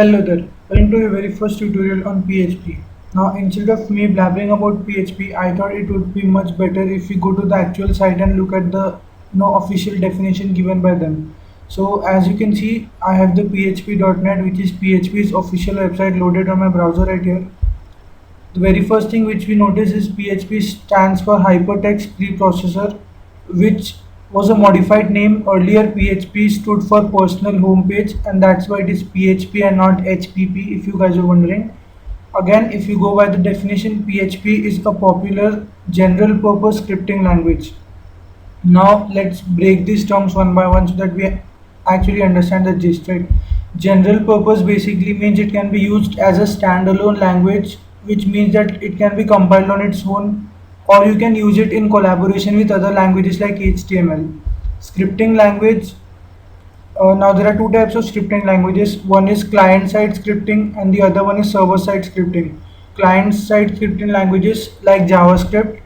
Hello there, welcome to your very first tutorial on PHP. Now instead of me blabbering about PHP, I thought it would be much better if we go to the actual site and look at the official definition given by them. So as you can see, I have the php.net, which is PHP's official website, loaded on my browser right here. The very first thing which we notice is PHP stands for Hypertext Preprocessor, which was a modified name. Earlier, PHP stood for Personal Homepage, and that's why it is PHP and not HPP, if you guys are wondering. Again, if you go by the definition, PHP is a popular general purpose scripting language. Now let's break these terms one by one so that we actually understand the gist, right? General purpose basically means it can be used as a standalone language, which means that it can be compiled on its own, or you can use it in collaboration with other languages like HTML. Scripting language. Now there are two types of scripting languages. One is client-side scripting and the other one is server-side scripting. Client-side scripting languages like JavaScript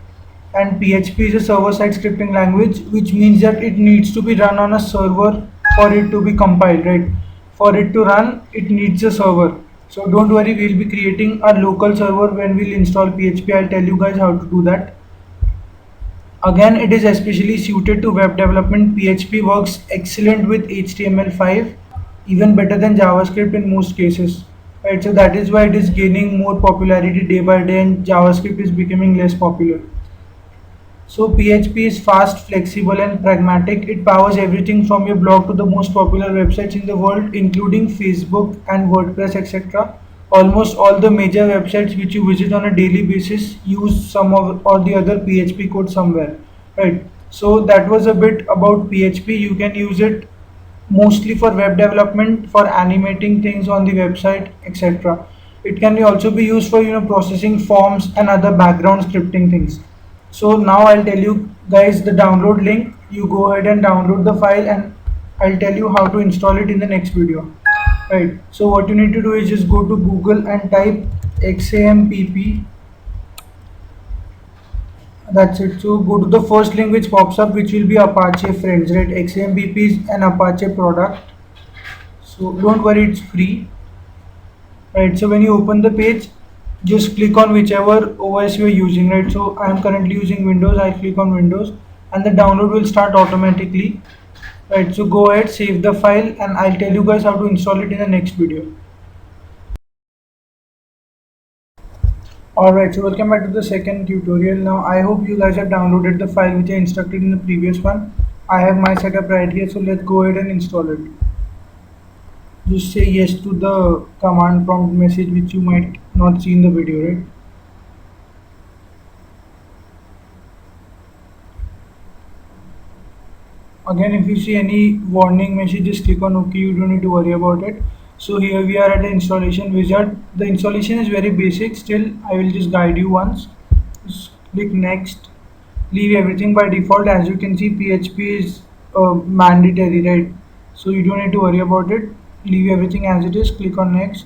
and PHP is a server-side scripting language, which means that it needs to be run on a server for it to be compiled, right? For it to run, it needs a server. So don't worry, we'll be creating a local server when we'll install PHP. I'll tell you guys how to do that. Again, it is especially suited to web development. PHP works excellent with HTML5, even better than JavaScript in most cases. Right, so that is why it is gaining more popularity day by day, and JavaScript is becoming less popular. So PHP is fast, flexible, and pragmatic. It powers everything from your blog to the most popular websites in the world, including Facebook and WordPress, etc. Almost all the major websites which you visit on a daily basis use some of or the other PHP code somewhere, right? So that was a bit about PHP. You can use it mostly for web development, for animating things on the website, etc. It can also be used for processing forms and other background scripting things. So now I'll tell you guys the download link. You go ahead and download the file, and I'll tell you how to install it in the next video. Right, so what you need to do is just go to Google and type XAMPP. That's it. So go to the first link which pops up, which will be Apache Friends, right? XAMPP is an Apache product, so don't worry, it's free. Right, so when you open the page, just click on whichever OS you are using, right? So I am currently using Windows. I click on Windows and the download will start automatically. Right, so go ahead, save the file, and I'll tell you guys how to install it in the next video. Alright, so welcome back to the second tutorial. Now I hope you guys have downloaded the file which I instructed in the previous one. I have my setup right here, so let's go ahead and install it. Just say yes to the command prompt message which you might not see in the video, right? Again, if you see any warning message, just click on OK. You don't need to worry about it. So here we are at the installation wizard. The installation is very basic. Still, I will just guide you once. Just click next. Leave everything by default. As you can see, PHP is mandatory, right? So you don't need to worry about it. Leave everything as it is. Click on next.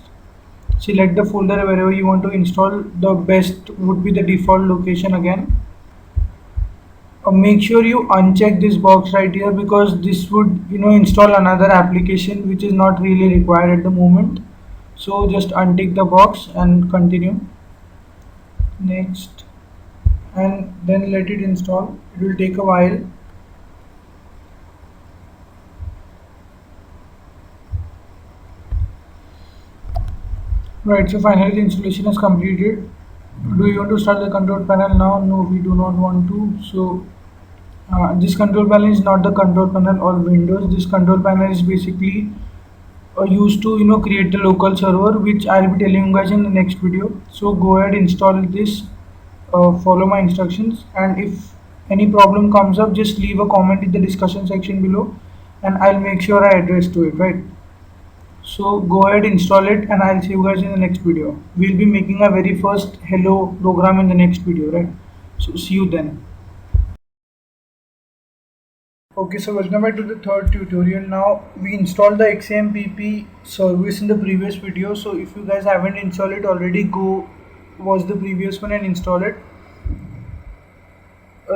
Select the folder wherever you want to install. The best would be the default location again. Make sure you uncheck this box right here, because this would install another application which is not really required at the moment. So just untick the box and continue next, and then let it install. It will take a while. Right, so finally the installation is completed. Do you want to start the control panel now? No, we do not want to. So this control panel is not the control panel or Windows. This control panel is basically used to create the local server, which I'll be telling you guys in the next video. So go ahead, install this, follow my instructions, and if any problem comes up, just leave a comment in the discussion section below and I'll make sure I address to it, right? So go ahead, install it, and I'll see you guys in the next video. We'll be making a very first hello program in the next video, right? So see you then. Okay, so welcome back to the third tutorial. Now we installed the XAMPP service in the previous video. So if you guys haven't installed it already, go watch the previous one and install it.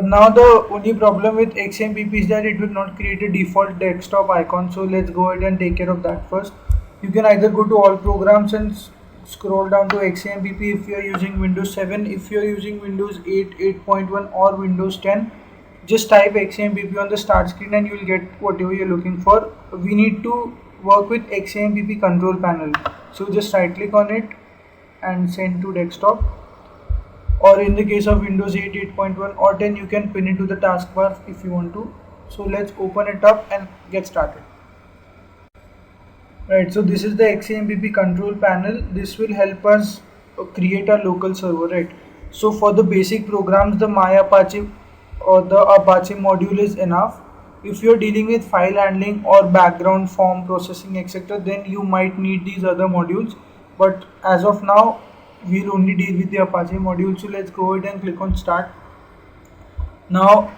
Now the only problem with XAMPP is that it will not create a default desktop icon. So let's go ahead and take care of that first. You can either go to all programs and scroll down to XAMPP if you are using Windows 7. If you are using Windows 8, 8.1 or Windows 10, just type XAMPP on the start screen and you will get whatever you're looking for. We need to work with XAMPP control panel. So just right click on it and send to desktop. Or in the case of Windows 8, 8.1 or 10, you can pin it to the taskbar if you want to. So let's open it up and get started. Right, so this is the XAMPP control panel. This will help us create a local server, right? So for the basic programs, the MyApache or the Apache module is enough. If you're dealing with file handling or background form processing, etc., then you might need these other modules. But as of now, we'll only deal with the Apache module. So let's go ahead and click on start. Now,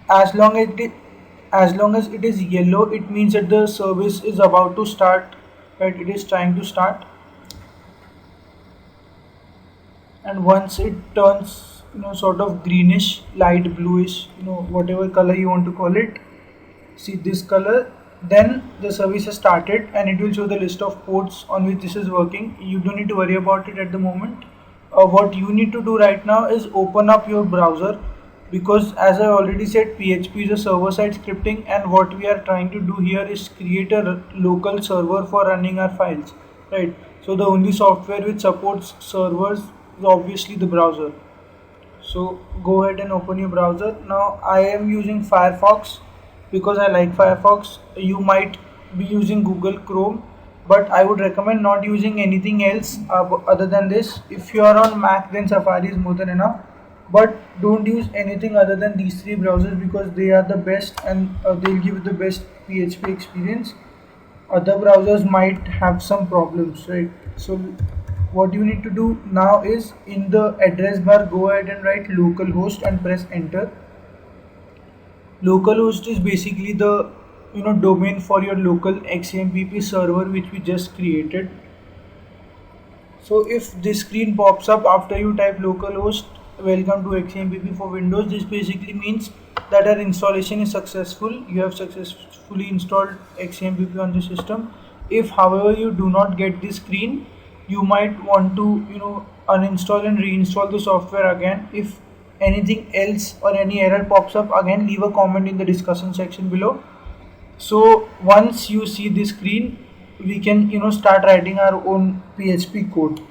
as long as it is yellow, it means that the service is about to start, right? It is trying to start, and once it turns sort of greenish, light bluish, whatever color you want to call it, see this color, then the service has started and it will show the list of ports on which this is working. You don't need to worry about it at the moment. What you need to do right now is open up your browser, because as I already said, PHP is a server-side scripting, and what we are trying to do here is create a local server for running our files, right? So the only software which supports servers is obviously the browser. So go ahead and open your browser. Now I am using Firefox because I like Firefox. You might be using Google Chrome, but I would recommend not using anything else other than this. If you are on Mac, then Safari is more than enough. But don't use anything other than these three browsers, because they are the best and they'll give you the best PHP experience. Other browsers might have some problems, right? So what you need to do now is, in the address bar, go ahead and write localhost and press enter. Localhost is basically the domain for your local XAMPP server which we just created. So if this screen pops up after you type localhost, welcome to XAMPP for Windows, this basically means that our installation is successful. You have successfully installed XAMPP on the system. If however you do not get this screen, you might want to uninstall and reinstall the software again. If anything else or any error pops up, again leave a comment in the discussion section below. So once you see this screen, we can start writing our own PHP code.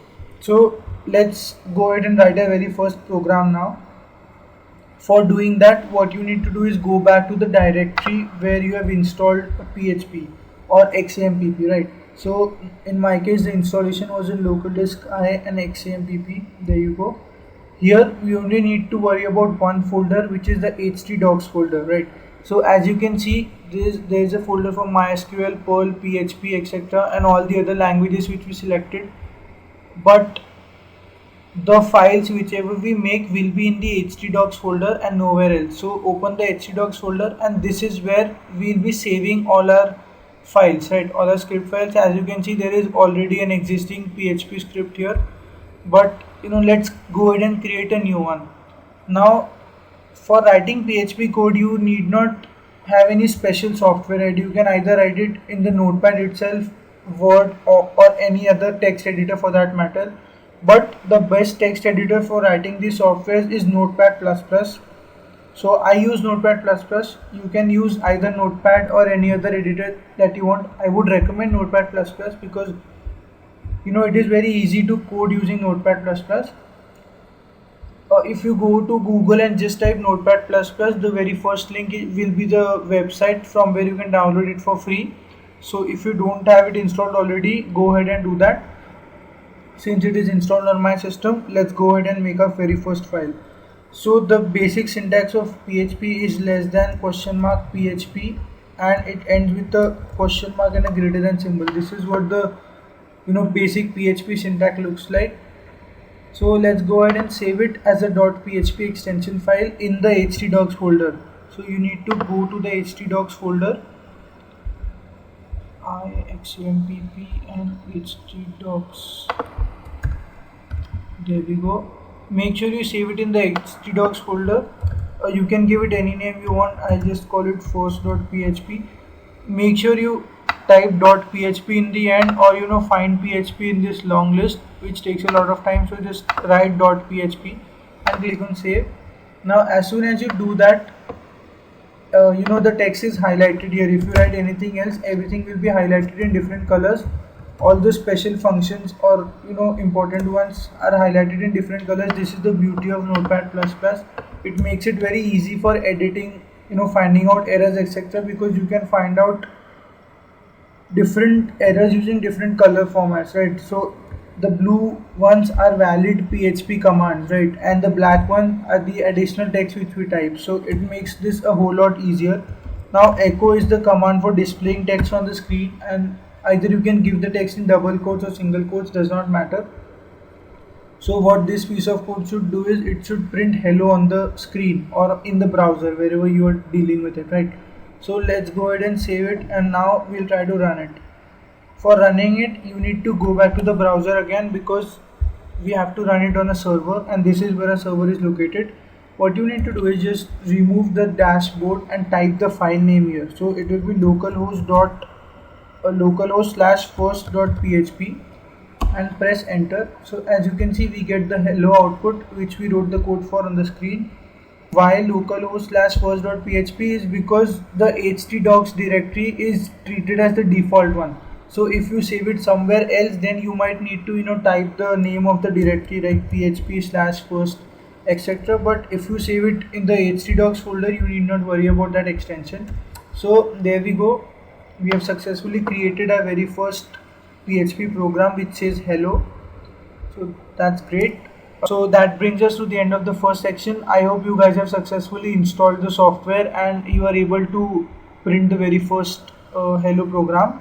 So let's go ahead and write a very first program now. For doing that, what you need to do is go back to the directory where you have installed PHP or XAMPP, right? So in my case, the installation was in local disk I and XAMPP. There you go. Here we only need to worry about one folder, which is the htdocs folder, right? So as you can see, there is a folder for MySQL, Perl, PHP, etc., and all the other languages which we selected. But the files whichever we make will be in the htdocs folder and nowhere else. So open the htdocs folder, and this is where we'll be saving all our files, right? All our script files. As you can see, there is already an existing PHP script here, but let's go ahead and create a new one. Now for writing PHP code, you need not have any special software, right? You can either write it in the notepad itself, Word, or any other text editor for that matter. But the best text editor for writing these softwares is Notepad++. So I use Notepad++. You can use either Notepad or any other editor that you want. I would recommend Notepad++ because it is very easy to code using Notepad++. If you go to Google and just type Notepad++, the very first link will be the website from where you can download it for free. So if you don't have it installed already, go ahead and do that. Since it is installed on my system, let's go ahead and make our very first file. So the basic syntax of PHP is less than $PHP, and it ends with a question mark and a greater than symbol. This is what the basic PHP syntax looks like. So let's go ahead and save it as a .php extension file in the htdocs folder. So you need to go to the htdocs folder, XAMPP and htdocs. There we go. Make sure you save it in the htdocs folder. You can give it any name you want. I just call it first.php. Make sure you type .php in the end, or find php in this long list, which takes a lot of time. So just write .php and click on save. Now as soon as you do that, the text is highlighted here. If you write anything else, everything will be highlighted in different colors. All the special functions or important ones are highlighted in different colors. This is the beauty of Notepad++. It makes it very easy for editing, finding out errors, etc., because you can find out different errors using different color formats, right? So the blue ones are valid PHP commands, right, and the black one are the additional text which we type. So it makes this a whole lot easier. Now echo is the command for displaying text on the screen, and either you can give the text in double quotes or single quotes, does not matter. So what this piece of code should do is it should print hello on the screen or in the browser, wherever you are dealing with it, right? So let's go ahead and save it, and now we'll try to run it. For running it, you need to go back to the browser again, because we have to run it on a server, and this is where a server is located. What you need to do is just remove the dashboard and type the file name here. So it will be localhost/first.php, and press enter. So as you can see, we get the hello output which we wrote the code for on the screen. Why localhost/first.php is because the htdocs directory is treated as the default one. So if you save it somewhere else, then you might need to type the name of the directory like php/first, etc. But if you save it in the htdocs folder, you need not worry about that extension. So there we go. We have successfully created our very first PHP program which says hello. So that's great. So that brings us to the end of the first section. I hope you guys have successfully installed the software and you are able to print the very first hello program.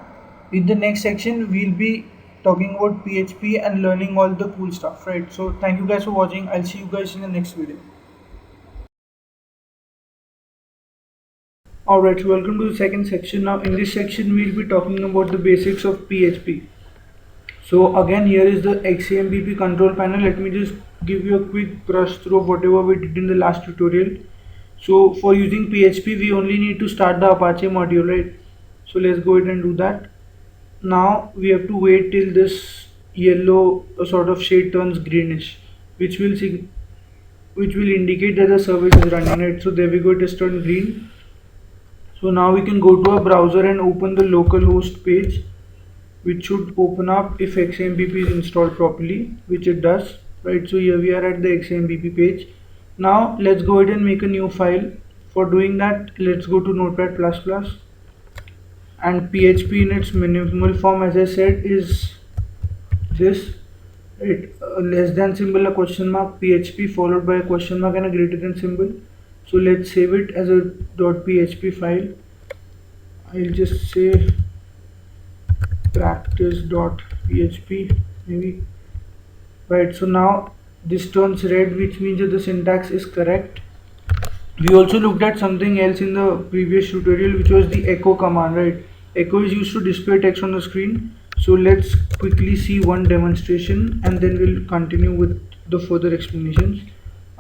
In the next section, we'll be talking about PHP and learning all the cool stuff, right? So thank you guys for watching. I'll see you guys in the next video. Alright, so welcome to the second section. Now in this section, we'll be talking about the basics of PHP. So again, here is the XAMPP control panel. Let me just give you a quick brush through of whatever we did in the last tutorial. So for using PHP, we only need to start the Apache module, right? So let's go ahead and do that. Now we have to wait till this yellow sort of shade turns greenish, which will indicate that the service is running, right? So there we go, it has turned green. So now we can go to our browser and open the localhost page, which should open up if XAMPP is installed properly, which it does, right? So here we are at the XAMPP page. Now let's go ahead and make a new file. For doing that, let's go to Notepad++, and PHP in its minimal form, as I said, is this, right? A less than symbol, a question mark, PHP followed by a question mark and a greater than symbol. So let's save it as a .php file. I'll just say practice.php maybe, right? So now this turns red, which means that the syntax is correct. We also looked at something else in the previous tutorial, which was the echo command, right? Echo is used to display text on the screen. So let's quickly see one demonstration and then we'll continue with the further explanations.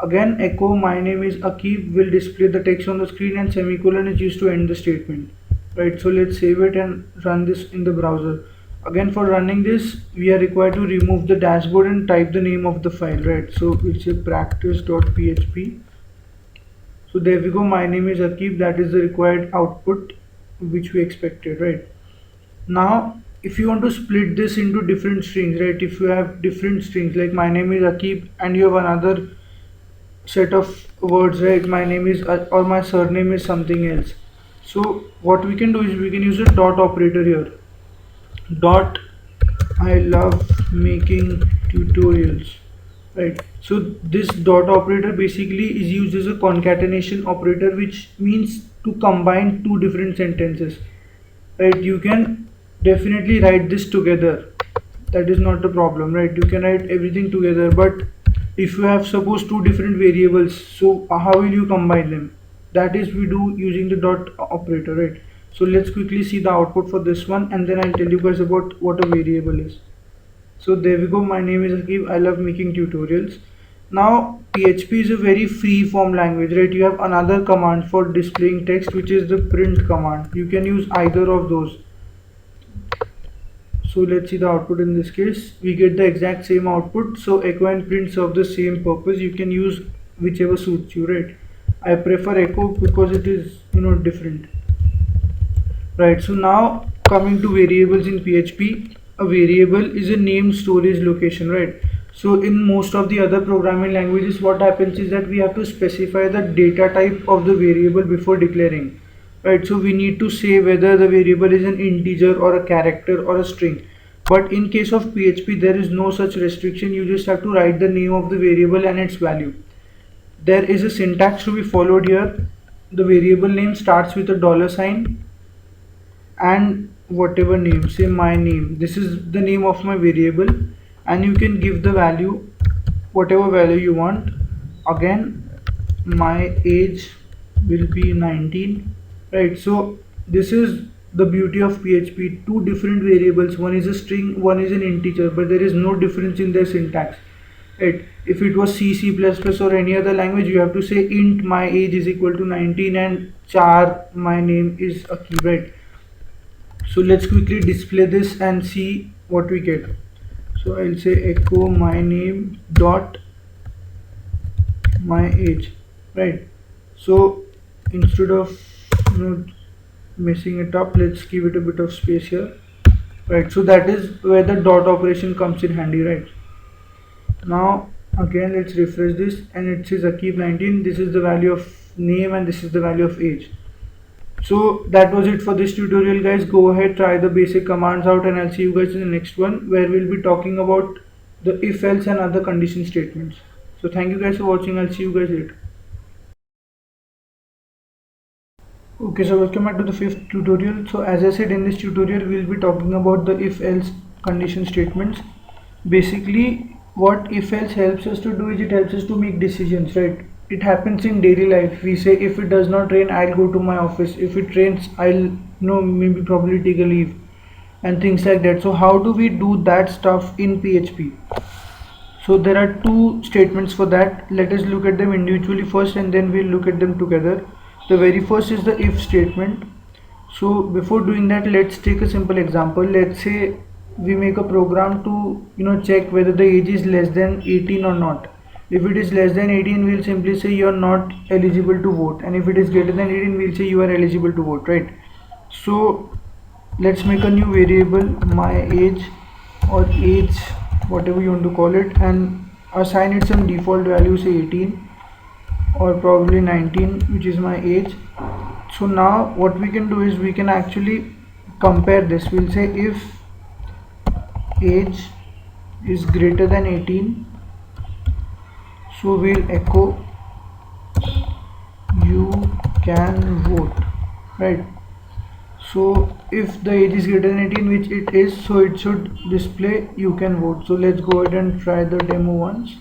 Again, echo my name is Akib will display the text on the screen, and semicolon is used to end the statement, right? So let's save it and run this in the browser. Again, for running this, we are required to remove the dashboard and type the name of the file, right? So we'll say practice.php. So there we go, my name is Akib. That is the required output which we expected, right? Now if you want to split this into different strings, right, if you have different strings like my name is Akib and you have another set of words, right, my name is or my surname is something else. So what we can do is we can use a dot operator here. Dot I love making tutorials, right? So this dot operator basically is used as a concatenation operator, which means to combine two different sentences, right? You can definitely write this together, that is not a problem, right? You can write everything together, but if you have suppose two different variables, so how will you combine them? That is we do using the dot operator, right? So let's quickly see the output for this one, and then I'll tell you guys about what a variable is. So there we go, my name is Akib, I love making tutorials. Now PHP is a very free form language, right? You have another command for displaying text, which is the print command. You can use either of those. So let's see the output. In this case we get the exact same output. So echo and print serve the same purpose. You can use whichever suits you, right? I prefer echo because it is different, right? So now coming to variables in PHP, a variable is a named storage location, right? So in most of the other programming languages, what happens is that we have to specify the data type of the variable before declaring, right? So we need to say whether the variable is an integer or a character or a string. But in case of PHP, there is no such restriction. You just have to write the name of the variable and its value. There is a syntax to be followed here. The variable name starts with a dollar sign and whatever name, say my name, this is the name of my variable, and you can give the value, whatever value you want. Again, my age will be 19, right? So this is the beauty of PHP. Two different variables, one is a string, one is an integer, but there is no difference in their syntax, right? If it was C++ or any other language, you have to say int my age is equal to 19 and char my name is a key, right? So let's quickly display this and see what we get. So I'll say echo my name dot my age, right? So instead of messing it up, let's give it a bit of space here, right? So that is where the dot operation comes in handy, right? Now again let's refresh this and it says Akib 19. This is the value of name and this is the value of age. So that was it for this tutorial, guys. Go ahead, try the basic commands out, and I'll see you guys in the next one where we'll be talking about the if else and other condition statements. So thank you guys for watching. I'll see you guys later. Okay, so welcome back to the fifth tutorial. So as I said, in this tutorial we'll be talking about the if else condition statements. Basically what if else helps us to do is it helps us to make decisions, right? It happens in daily life. We say if it does not rain, I'll go to my office. If it rains, I'll maybe probably take a leave and things like that. So how do we do that stuff in PHP? So there are two statements for that. Let us look at them individually first and then we'll look at them together. The very first is the if statement. So before doing that, let's take a simple example. Let's say we make a program to check whether the age is less than 18 or not. If it is less than 18, we'll simply say you are not eligible to vote, and if it is greater than 18, we'll say you are eligible to vote, right? So let's make a new variable, my age or age, whatever you want to call it, and assign it some default value, say 18 or probably 19, which is my age. So now what we can do is we can actually compare this. We'll say if age is greater than 18, so we'll echo you can vote, right? So if the age is greater than 18, which it is, so it should display you can vote. So let's go ahead and try the demo once.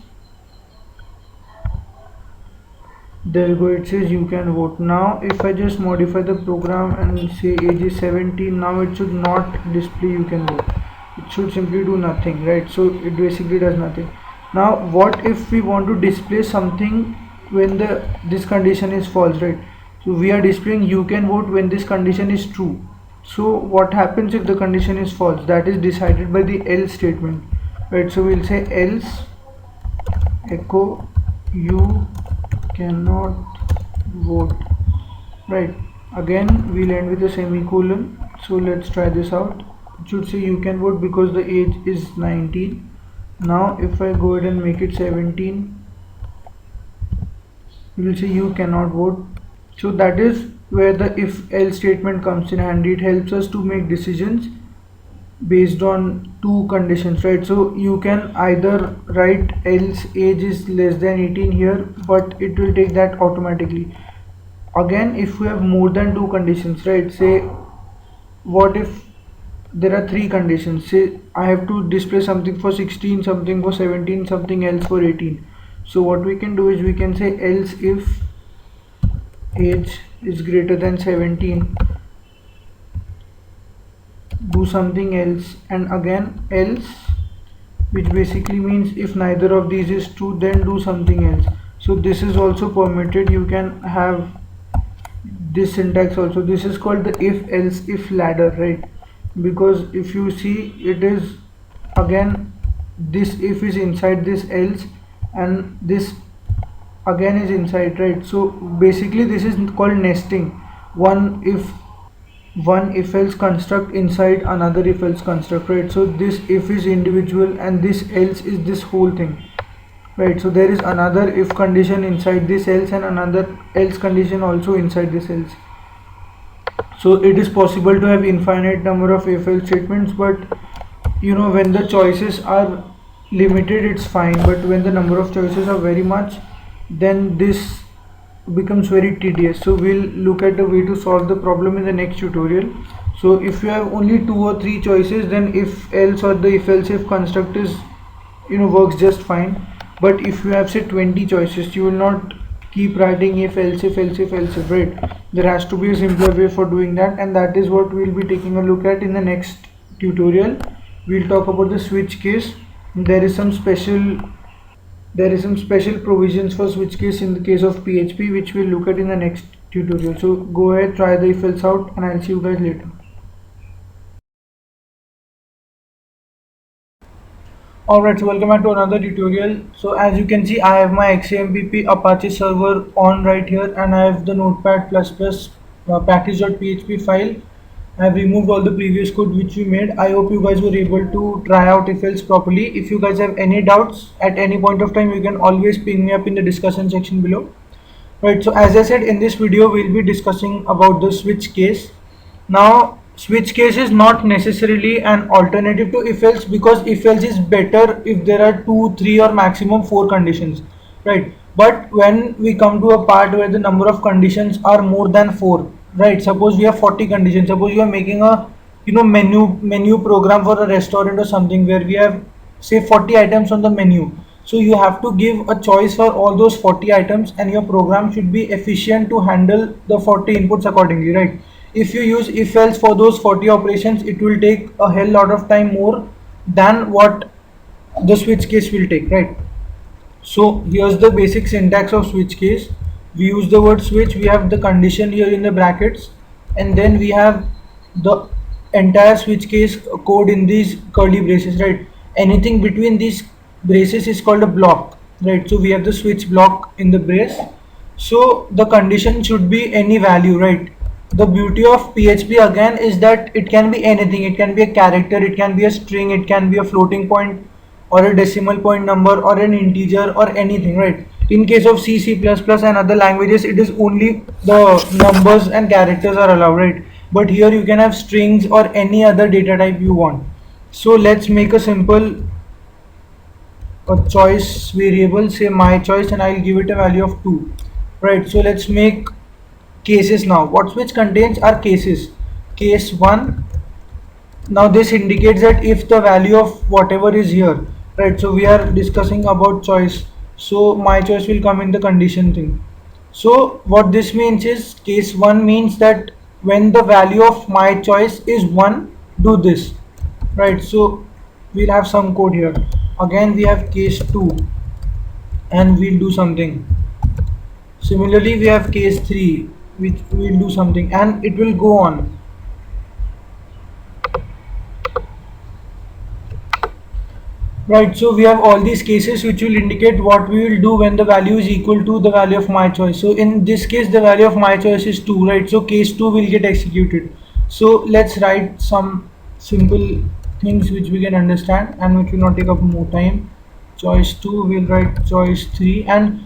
There you go, it says you can vote. Now if I just modify the program and say age is 17, now it should not display you can vote. It should simply do nothing, right? So it basically does nothing. Now what if we want to display something when this condition is false, right? So we are displaying you can vote when this condition is true. So what happens if the condition is false? That is decided by the else statement, right? So we'll say else echo you cannot vote, right? Again we'll end with a semicolon. So let's try this out. It should say you can vote because the age is 19. Now if I go ahead and make it 17, you will see you cannot vote. So that is where the if else statement comes in handy. It helps us to make decisions based on two conditions, right? So you can either write else age is less than 18 here, but it will take that automatically. Again, if we have more than two conditions, right? Say what if there are three conditions? Say I have to display something for 16, something for 17, something else for 18. So what we can do is we can say else if age is greater than 17, do something else, and again else, which basically means if neither of these is true, then do something else. So this is also permitted. You can have this syntax also. This is called the if else if ladder, right? because if you see it is again, this if is inside this else, and this again is inside, right? So basically this is called nesting. One if else construct inside another if else construct, right? So this if is individual and this else is this whole thing, right? So there is another if condition inside this else and another else condition also inside this else. So it is possible to have infinite number of if else statements, but when the choices are limited it's fine, but when the number of choices are very much, then this becomes very tedious. So we'll look at the way to solve the problem in the next tutorial. So if you have only 2 or 3 choices, then if else or the if else if construct is works just fine. But if you have say 20 choices, you will not keep writing if else if else if else if, right? There has to be a simpler way for doing that, and that is what we'll be taking a look at in the next tutorial. We'll talk about the switch case. There is some special provisions for switch case in the case of PHP, which we'll look at in the next tutorial. So go ahead, try the if else out, and I'll see you guys later. Alright, so welcome back to another tutorial. So as you can see, I have my XAMPP Apache server on right here, and I have the notepad++ package.php file. I have removed all the previous code which we made. I hope you guys were able to try out if else properly. If you guys have any doubts at any point of time, you can always ping me up in the discussion section below. Right, so as I said, in this video we'll be discussing about the switch case. Now switch case is not necessarily an alternative to if else, because if else is better if there are 2, 3 or maximum 4 conditions, right? But when we come to a part where the number of conditions are more than 4, right? Suppose we have 40 conditions. Suppose you are making a menu program for a restaurant or something where we have say 40 items on the menu. So you have to give a choice for all those 40 items, and your program should be efficient to handle the 40 inputs accordingly, right? If you use if else for those 40 operations, it will take a hell lot of time more than what the switch case will take, right? So here's the basic syntax of switch case. We use the word switch, we have the condition here in the brackets, and then we have the entire switch case code in these curly braces, right? Anything between these braces is called a block, right? So we have the switch block in the brace. So the condition should be any value, right? The beauty of PHP again is that it can be anything. It can be a character, it can be a string, it can be a floating point or a decimal point number or an integer or anything, right? In case of C, C++ and other languages, it is only the numbers and characters are allowed, right? But here you can have strings or any other data type you want. So let's make a simple choice variable, say my choice, and I'll give it a value of 2, right? So let's make cases now. What switch contains are cases. Case 1, now this indicates that if the value of whatever is here, right? So we are discussing about choice, so my choice will come in the condition thing. So what this means is case 1 means that when the value of my choice is 1, do this, right? So we'll have some code here. Again we have case 2, and we'll do something. Similarly we have case 3, which will do something, and it will go on. Right, so we have all these cases which will indicate what we will do when the value is equal to the value of my choice. So in this case the value of my choice is 2, right? So case 2 will get executed. So let's write some simple things which we can understand and which will not take up more time. Choice 2, we'll write choice 3, and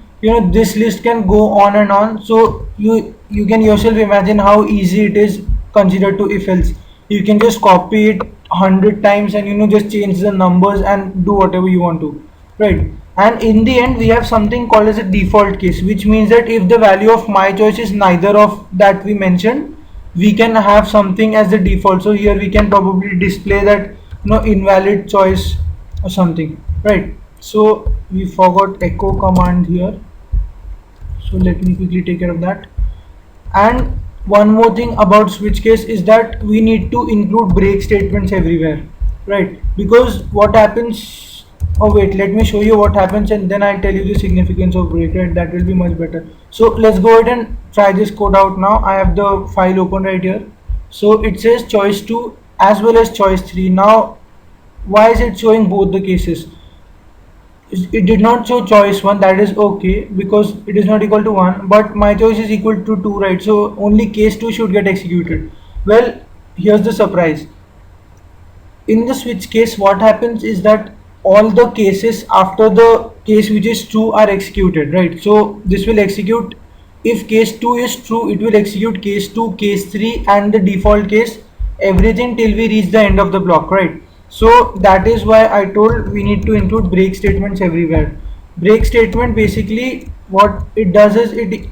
this list can go on and on. So you can yourself imagine how easy it is considered to if else. You can just copy it 100 times and just change the numbers and do whatever you want to, right? And in the end we have something called as a default case, which means that if the value of my choice is neither of that we mentioned, we can have something as the default. So here we can probably display that invalid choice or something, right? So we forgot echo command here, so let me quickly take care of that. And one more thing about switch case is that we need to include break statements everywhere, right? Because what happens, oh wait, let me show you what happens and then I'll tell you the significance of break, right? That will be much better. So let's go ahead and try this code out now. I have the file open right here. So it says choice 2 as well as choice 3. Now why is it showing both the cases? It did not show choice 1, that is okay because it is not equal to 1, but my choice is equal to 2, right? So only case 2 should get executed. Well, here's the surprise. In the switch case, what happens is that all the cases after the case which is true are executed, right? So this will execute, if case 2 is true, it will execute case 2, case 3 and the default case, everything till we reach the end of the block, right? So that is why I told we need to include break statements everywhere. Break statement basically what it does is it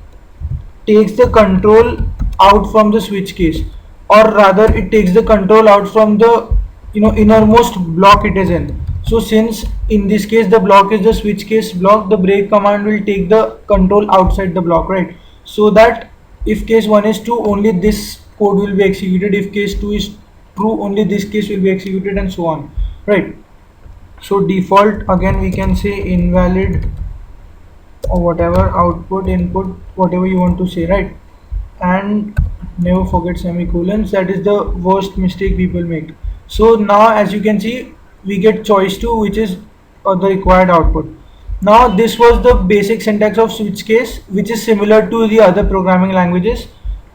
takes the control out from the switch case, or rather it takes the control out from the innermost block it is in. So since in this case the block is the switch case block, the break command will take the control outside the block, right? So that if case 1 is true, only this code will be executed. If case 2 is true, only this case will be executed, and so on, right? So default, again we can say invalid or whatever, output, input, whatever you want to say, right? And never forget semicolons. That is the worst mistake people make. So now as you can see, we get choice 2, which is the required output. Now this was the basic syntax of switch case, which is similar to the other programming languages.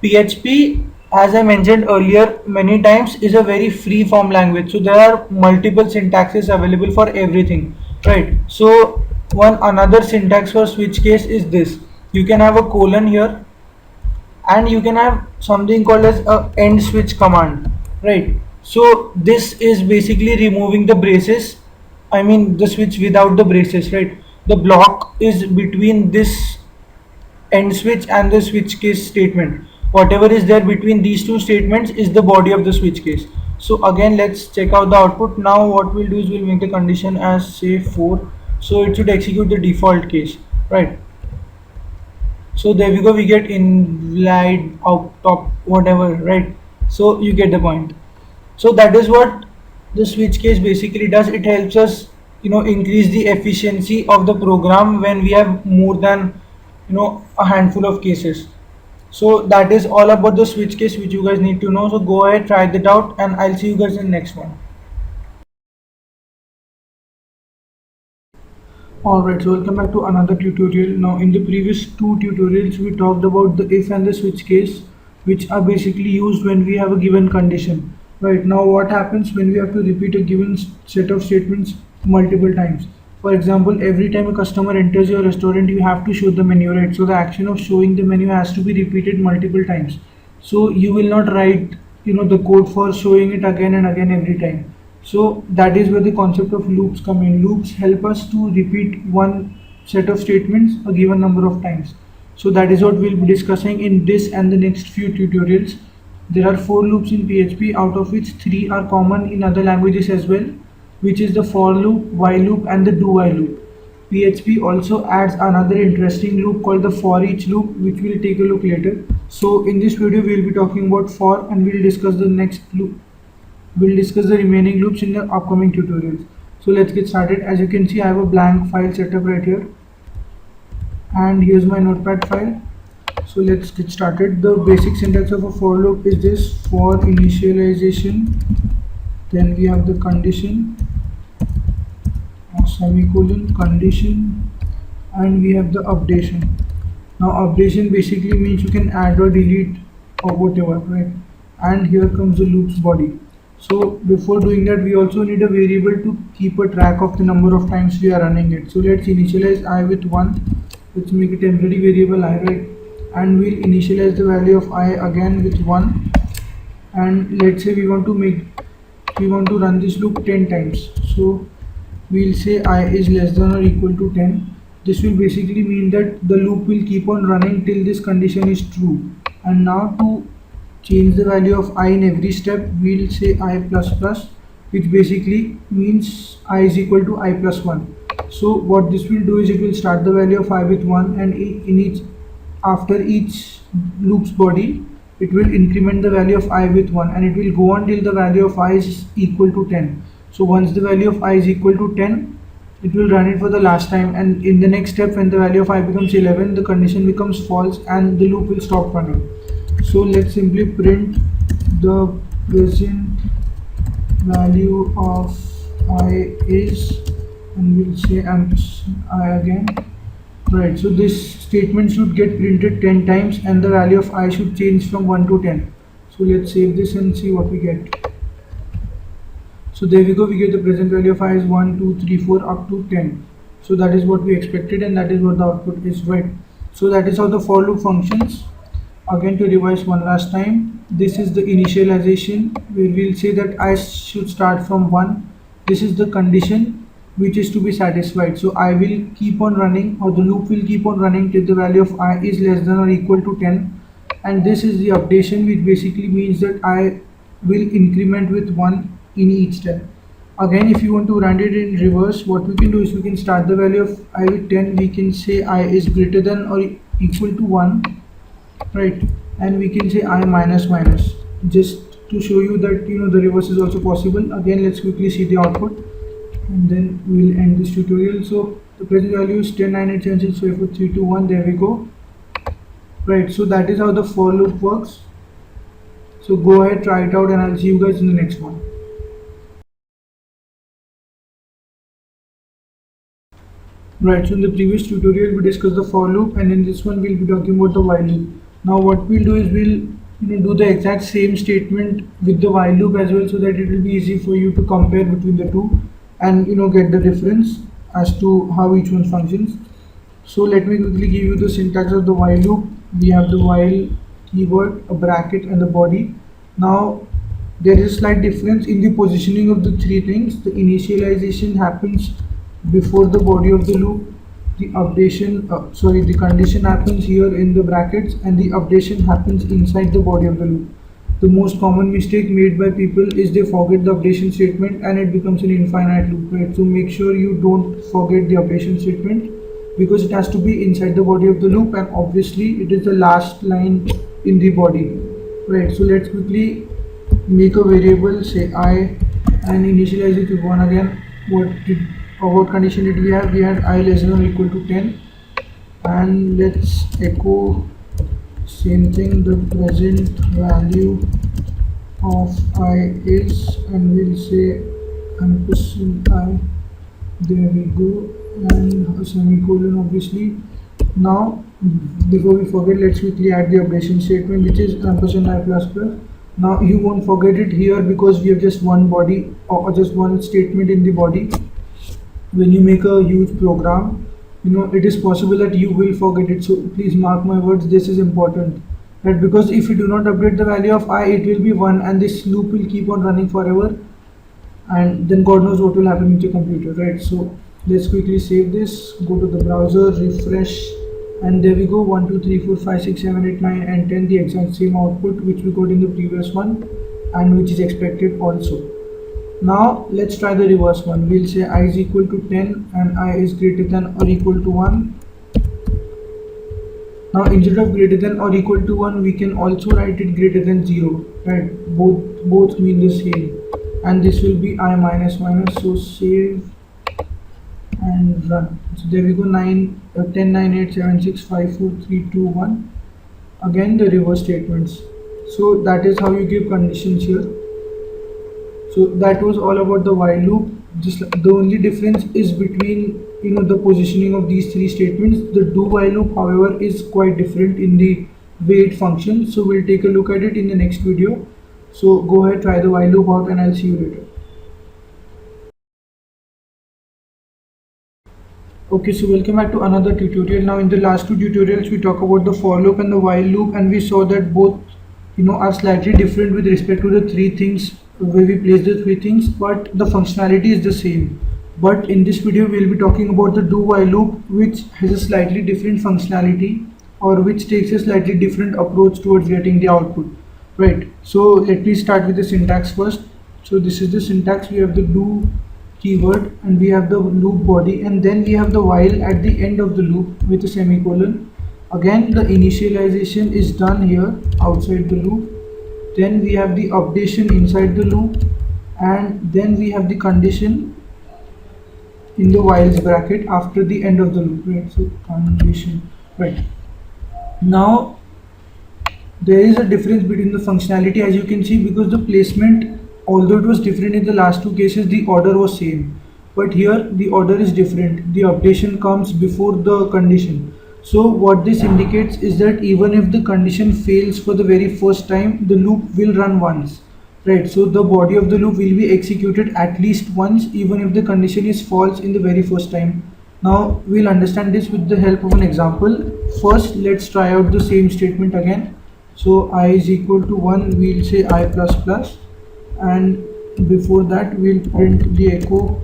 PHP, as I mentioned earlier many times, is a very free form language, so there are multiple syntaxes available for everything, right? So one another syntax for switch case is this: you can have a colon here, and you can have something called as a end switch command, right? So this is basically removing the braces, I mean the switch without the braces, right? The block is between this end switch and the switch case statement. Whatever is there between these two statements is the body of the switch case. So again, let's check out the output. Now what we'll do is we'll make the condition as say 4, so it should execute the default case, right? So there we go, we get invalid out top whatever, right? So you get the point. So that is what the switch case basically does. It helps us increase the efficiency of the program when we have more than a handful of cases. So that is all about the switch case which you guys need to know. So go ahead, try that out, and I'll see you guys in the next one. Alright, so welcome back to another tutorial. Now in the previous two tutorials we talked about the if and the switch case, which are basically used when we have a given condition. Right, now what happens when we have to repeat a given set of statements multiple times? For example, every time a customer enters your restaurant you have to show the menu, right? So the action of showing the menu has to be repeated multiple times. So you will not write the code for showing it again and again every time. So that is where the concept of loops come in. Loops help us to repeat one set of statements a given number of times. So that is what we'll be discussing in this and the next few tutorials. There are 4 loops in PHP, out of which 3 are common in other languages as well, which is the for loop, while loop and the do while loop. PHP also adds another interesting loop called the for each loop, which we'll take a look later. So in this video we'll be talking about for, and we'll discuss the next loop. We'll discuss the remaining loops in the upcoming tutorials. So let's get started. As you can see, I have a blank file set up right here, and here's my notepad file. So let's get started. The basic syntax of a for loop is this: for initialization, then we have the condition, semicolon, condition, and we have the updation. Now updation basically means you can add or delete or whatever, right? And here comes the loops body. So before doing that, we also need a variable to keep a track of the number of times we are running it. So let's initialize I with 1. Let's make a temporary variable I, right? And we'll initialize the value of I again with 1. And let's say we want to run this loop 10 times. So we'll say I is less than or equal to 10. This will basically mean that the loop will keep on running till this condition is true. And now to change the value of I in every step, we'll say I plus plus, which basically means I is equal to I plus 1. So what this will do is it will start the value of I with 1, and after each loop's body it will increment the value of I with 1, and it will go on till the value of I is equal to 10. So once the value of I is equal to 10, it will run it for the last time, and in the next step when the value of I becomes 11, the condition becomes false and the loop will stop running. So let's simply print the present value of I is, and we'll say ampersand I again. Right, so this statement should get printed 10 times and the value of I should change from 1 to 10. So let's save this and see what we get. So there we go, we get the present value of I is 1, 2, 3, 4 up to 10. So that is what we expected and that is what the output is, right? So that is how the for loop functions. Again, to revise one last time, this is the initialization where we'll say that I should start from 1. This is the condition which is to be satisfied. So I will keep on running, or the loop will keep on running till the value of I is less than or equal to 10. And this is the updation, which basically means that I will increment with 1 in each step. Again, if you want to run it in reverse, what we can do is we can start the value of I with 10. We can say I is greater than or equal to 1, right? And we can say I minus minus, just to show you that the reverse is also possible. Again, let's quickly see the output and then we'll end this tutorial. So the present value is 10, 9, 8, 7, 6, 5, 4, 3, 2, 1. There we go. Right, so that is how the for loop works. So go ahead, try it out, and I'll see you guys in the next one. Right, so in the previous tutorial we discussed the for loop, and in this one we'll be talking about the while loop. Now what we'll do is we'll do the exact same statement with the while loop as well, so that it will be easy for you to compare between the two and get the difference as to how each one functions. So let me quickly give you the syntax of the while loop. We have the while keyword, a bracket, and the body. Now there is a slight difference in the positioning of the three things. The initialization happens before the body of the loop. The the condition happens here in the brackets, and the updation happens inside the body of the loop. The most common mistake made by people is they forget the updation statement and it becomes an infinite loop, right? So make sure you don't forget the updation statement, because it has to be inside the body of the loop, and obviously it is the last line in the body, right? So let's quickly make a variable, say I, and initialize it with 1 again. What condition did we have? We had I less than or equal to 10, and let's echo same thing, the present value of I is, and we'll say ampersand I. There we go, and a semicolon obviously. Now before we forget, let's quickly add the updation statement, which is ampersand I plus plus. Now you won't forget it here because we have just one body, or just one statement in the body. When you make a huge program, it is possible that you will forget it. So please mark my words, this is important, right? Because if you do not update the value of I, it will be 1 and this loop will keep on running forever, and then God knows what will happen with your computer, right? So let's quickly save this, go to the browser, refresh, and there we go. 1, 2, 3, 4, 5, 6, 7, 8, 9, and 10, the exact same output which we got in the previous one and which is expected also. Now let's try the reverse one. We'll say I is equal to 10 and I is greater than or equal to 1. Now instead of greater than or equal to 1, we can also write it greater than 0, right? Both mean the same, and this will be I minus minus. So save and run. So there we go. 10, 9, 8, 7, 6, 5, 4, 3, 2, 1. Again the reverse statements. So that is how you give conditions here. So that was all about the while loop. Just the only difference is between the positioning of these three statements. The do while loop, however, is quite different in the way it functions. So we'll take a look at it in the next video. So go ahead, try the while loop out, and I'll see you later. Okay, so welcome back to another tutorial. Now in the last two tutorials we talk about the for loop and the while loop, and we saw that both are slightly different with respect to the three things, where we place the three things, but the functionality is the same. But in this video we'll be talking about the do while loop, which has a slightly different functionality, or which takes a slightly different approach towards getting the output, right? So let me start with the syntax first. So this is the syntax. We have the do keyword and we have the loop body, and then we have the while at the end of the loop with a semicolon. Again the initialization is done here outside the loop, then we have the updation inside the loop, and then we have the condition in the whiles bracket after the end of the loop, right? So condition, right? Now there is a difference between the functionality, as you can see, because the placement although it was different in the last two cases, the order was same. But here the order is different. The updation comes before the condition. So what this indicates is that even if the condition fails for the very first time, the loop will run once. Right, so the body of the loop will be executed at least once, even if the condition is false in the very first time. Now we'll understand this with the help of an example. First, let's try out the same statement again. So I is equal to 1, we'll say I plus plus, and before that we'll print the echo.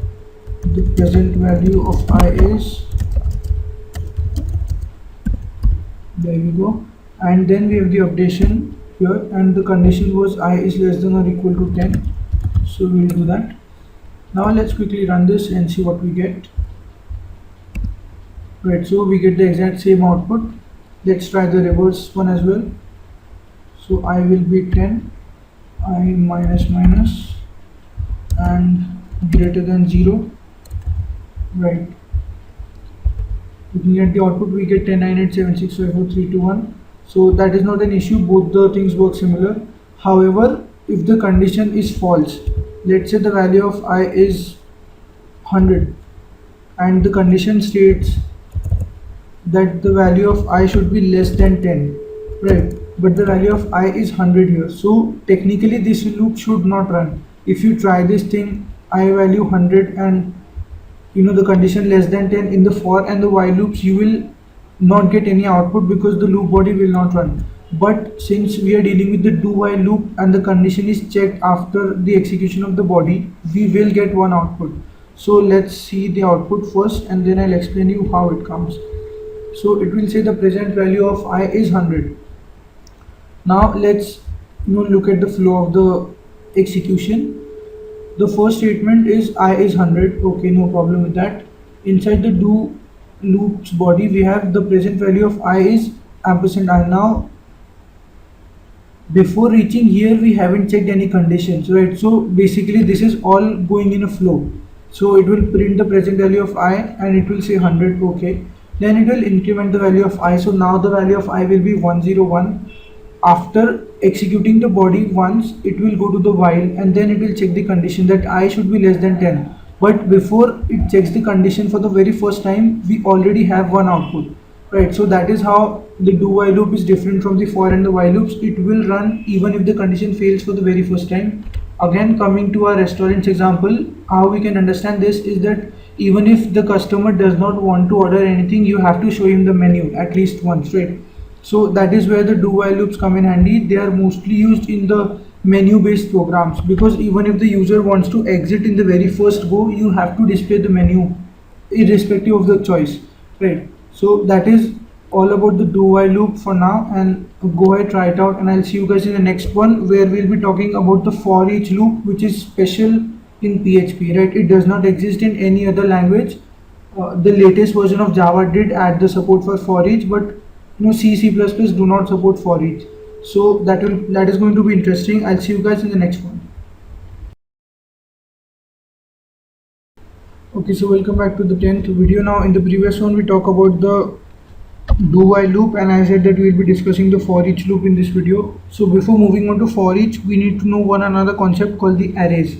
The present value of I is, there we go, and then we have the updation here, and the condition was I is less than or equal to 10. So we'll do that. Now let's quickly run this and see what we get. Right, so we get the exact same output. Let's try the reverse one as well. So I will be 10, I minus minus, and greater than 0. Right, looking at the output, we get 10, 9, 8, 7, 6, 5, 4, 3, 2, 1. So that is not an issue, both the things work similar. However, if the condition is false, let's say the value of I is 100 and the condition states that the value of I should be less than 10, right? But the value of I is 100 here. So technically this loop should not run. If you try this thing, I value 100 and the condition less than 10 in the for and the while loops, you will not get any output because the loop body will not run. But since we are dealing with the do while loop and the condition is checked after the execution of the body, we will get one output. So let's see the output first and then I'll explain you how it comes. So it will say the present value of I is 100. Now let's look at the flow of the execution. The first statement is I is 100. Okay, no problem with that. Inside the do loops body, we have the present value of I is ampersand I. Now before reaching here, we haven't checked any conditions, right? So basically this is all going in a flow. So it will print the present value of I and it will say 100. Okay, then it will increment the value of I. So now the value of I will be 101. After executing the body once, it will go to the while and then it will check the condition that I should be less than 10. But before it checks the condition for the very first time, we already have one output, right? So that is how the do while loop is different from the for and the while loops. It will run even if the condition fails for the very first time. Again, coming to our restaurants example, how we can understand this is that even if the customer does not want to order anything, you have to show him the menu at least once, right? So that is where the do while loops come in handy. They are mostly used in the menu based programs because even if the user wants to exit in the very first go, you have to display the menu irrespective of the choice, right? So that is all about the do while loop for now, and go ahead, try it out, and I'll see you guys in the next one where we'll be talking about the for each loop, which is special in PHP, right? It does not exist in any other language. The latest version of Java did add the support for each, but C++ do not support for each. So that is going to be interesting. I'll see you guys in the next one. Okay, so welcome back to the 10th video. Now in the previous one we talk about the do while loop, and I said that we will be discussing the for each loop in this video. So before moving on to for each, we need to know one another concept called the arrays.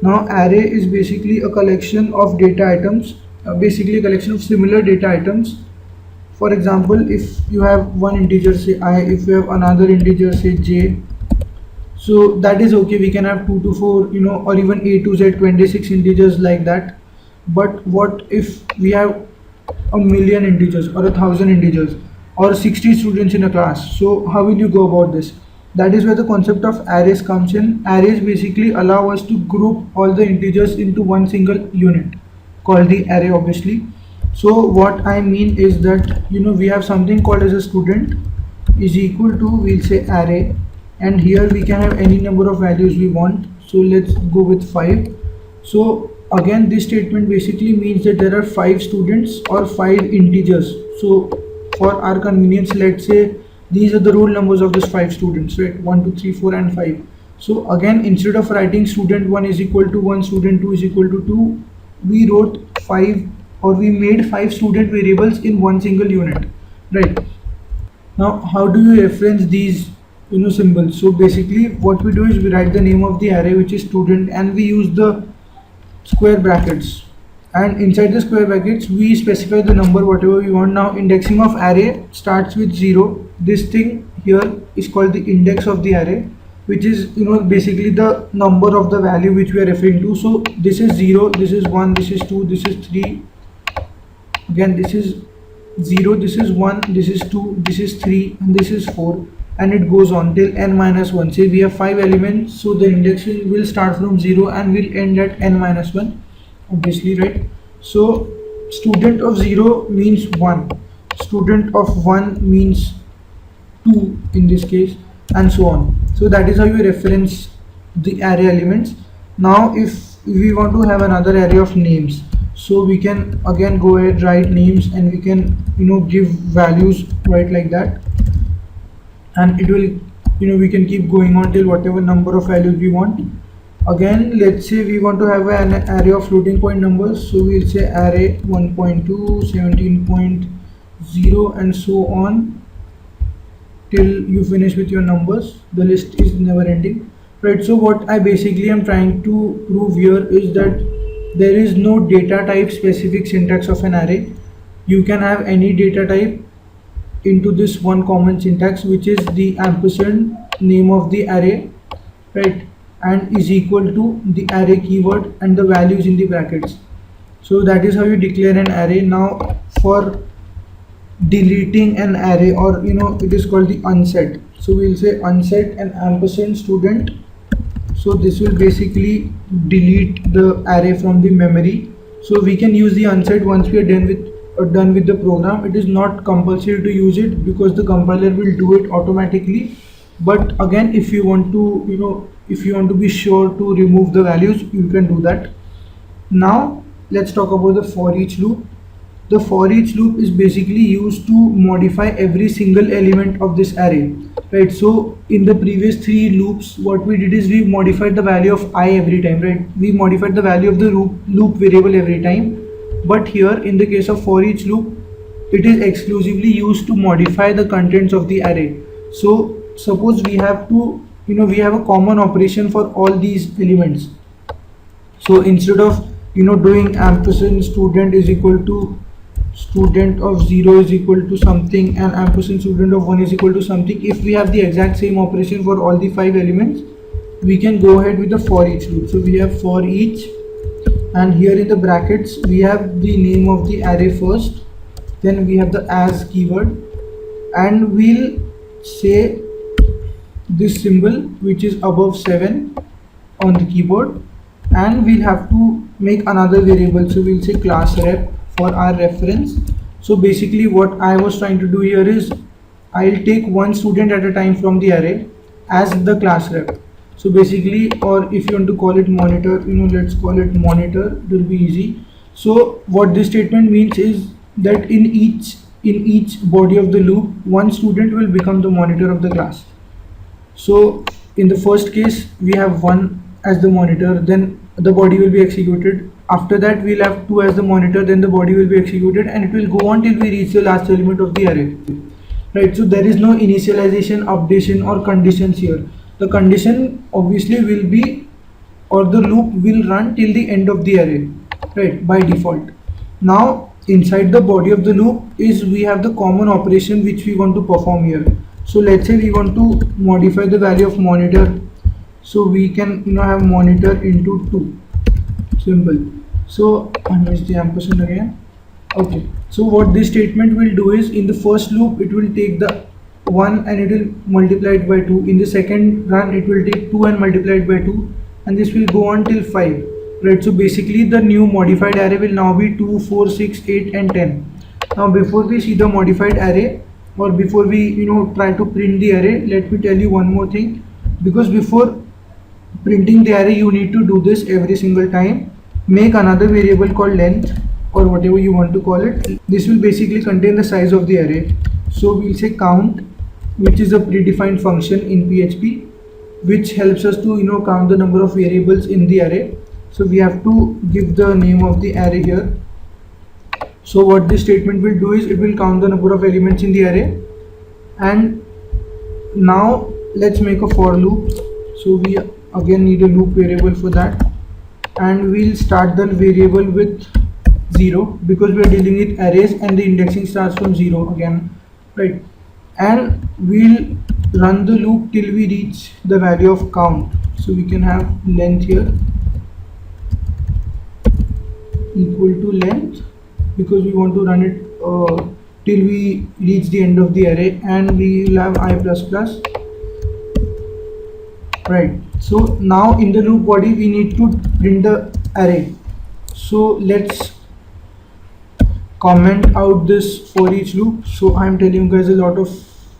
Now array is basically a collection of data items, basically a collection of similar data items. For example, if you have one integer say I, if you have another integer say j, so that is okay, we can have 2 to 4, or even a to z, 26 integers like that. But what if we have a million integers or 1,000 integers or 60 students in a class? So how will you go about this? That is where the concept of arrays comes in. Arrays basically allow us to group all the integers into one single unit called the array, obviously. So what I mean is that we have something called as a student is equal to, we'll say array, and here we can have any number of values we want. So let's go with 5. So again, this statement basically means that there are 5 students or 5 integers. So for our convenience, let's say these are the roll numbers of these 5 students, right? 1 2 3 4 and 5. So again, instead of writing student 1 is equal to 1, student 2 is equal to 2, we wrote 5, or we made 5 student variables in one single unit, right? Now how do you reference these symbol. So basically what we do is we write the name of the array, which is student, and we use the square brackets, and inside the square brackets we specify the number whatever we want. Now indexing of array starts with 0. This thing here is called the index of the array, which is basically the number of the value which we are referring to. So this is 0, this is 1, this is 2, this is 3, again this is 0, this is 1, this is 2, this is 3, and this is 4, and it goes on till n minus 1. Say we have 5 elements, so the indexing will start from 0 and will end at n minus 1, obviously, right? So student of 0 means 1, student of 1 means 2 in this case, and so on. So that is how you reference the array elements. Now if we want to have another array of names, so we can again go ahead, write names, and we can give values right like that, and it will we can keep going on till whatever number of values we want. Again, let's say we want to have an array of floating point numbers, so we'll say array 1.2, 17.0, and so on till you finish with your numbers. The list is never ending, right? So what I basically am trying to prove here is that there is no data type specific syntax of an array. You can have any data type into this one common syntax, which is the ampersand name of the array, right, and is equal to the array keyword and the values in the brackets. So that is how you declare an array. Now for deleting an array, or it is called the unset. So we'll say unset and ampersand student. So this will basically delete the array from the memory. So we can use the unset once we are done with the program. It is not compulsory to use it because the compiler will do it automatically. But again, if you want to if you want to be sure to remove the values, you can do that. Now let's talk about the for each loop. The for each loop is basically used to modify every single element of this array, right? So in the previous 3 loops, what we did is we modified the value of I every time, right? We modified the value of the loop variable every time. But here in the case of for each loop, it is exclusively used to modify the contents of the array. So suppose we have to we have a common operation for all these elements. So instead of doing ampersand student is equal to student of 0 is equal to something and ampersand student of 1 is equal to something, if we have the exact same operation for all the 5 elements, we can go ahead with the for each loop. So we have for each, and here in the brackets we have the name of the array first, then we have the as keyword, and we'll say this symbol which is above 7 on the keyboard, and we'll have to make another variable. So we'll say class rep for our reference. So basically what I was trying to do here is I'll take one student at a time from the array as the class rep. So basically, or if you want to call it monitor, let's call it monitor, it will be easy. So what this statement means is that in each body of the loop, one student will become the monitor of the class. So in the first case we have 1 as the monitor, then the body will be executed. After that we'll have 2 as the monitor, then the body will be executed, and it will go on till we reach the last element of the array, right? So there is no initialization, updation, or conditions here. The condition obviously will be, or the loop will run till the end of the array, right, by default. Now inside the body of the loop is we have the common operation which we want to perform here. So let's say we want to modify the value of monitor, so we can have monitor into 2, simple. So I missed the ampersand again. Okay, so what this statement will do is in the first loop it will take the 1 and it will multiply it by 2. In the second run it will take 2 and multiply it by 2, and this will go on till 5, right? So basically the new modified array will now be 2, 4, 6, 8 and 10. Now before we see the modified array, or before we try to print the array, let me tell you one more thing, because before printing the array you need to do this every single time. Make another variable called length, or whatever you want to call it. This will basically contain the size of the array. So we'll say count, which is a predefined function in PHP, which helps us to count the number of variables in the array. So we have to give the name of the array here. So what this statement will do is it will count the number of elements in the array. And now let's make a for loop. So we again need a loop variable for that, and we'll start the variable with 0 because we are dealing with arrays and the indexing starts from 0 again, right? And we'll run the loop till we reach the value of count. So we can have length here equal to length because we want to run it till we reach the end of the array, and we will have I plus plus, right? So now in the loop body we need to print the array. So let's comment out this for each loop. So I'm telling you guys a lot of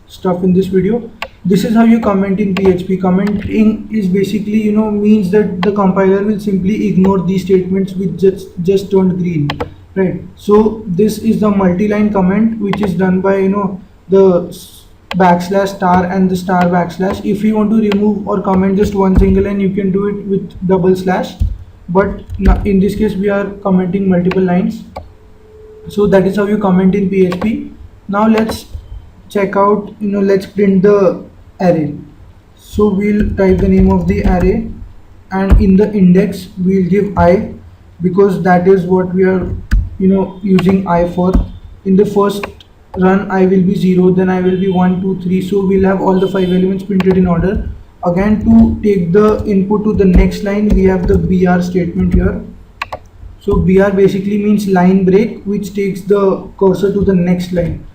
stuff in this video. This is how you comment in PHP. Commenting is basically, means that the compiler will simply ignore these statements which just turned green, right? So this is the multi-line comment which is done by the backslash star and the star backslash. If you want to remove or comment just one single line, you can do it with double slash, but in this case we are commenting multiple lines. So that is how you comment in PHP. Now let's check out, let's print the array. So we'll type the name of the array, and in the index we'll give I because that is what we are using I for. In the first run I will be 0, then I will be 1 2 3. So we'll have all the 5 elements printed in order. Again, to take the input to the next line, we have the BR statement here. So BR basically means line break, which takes the cursor to the next line,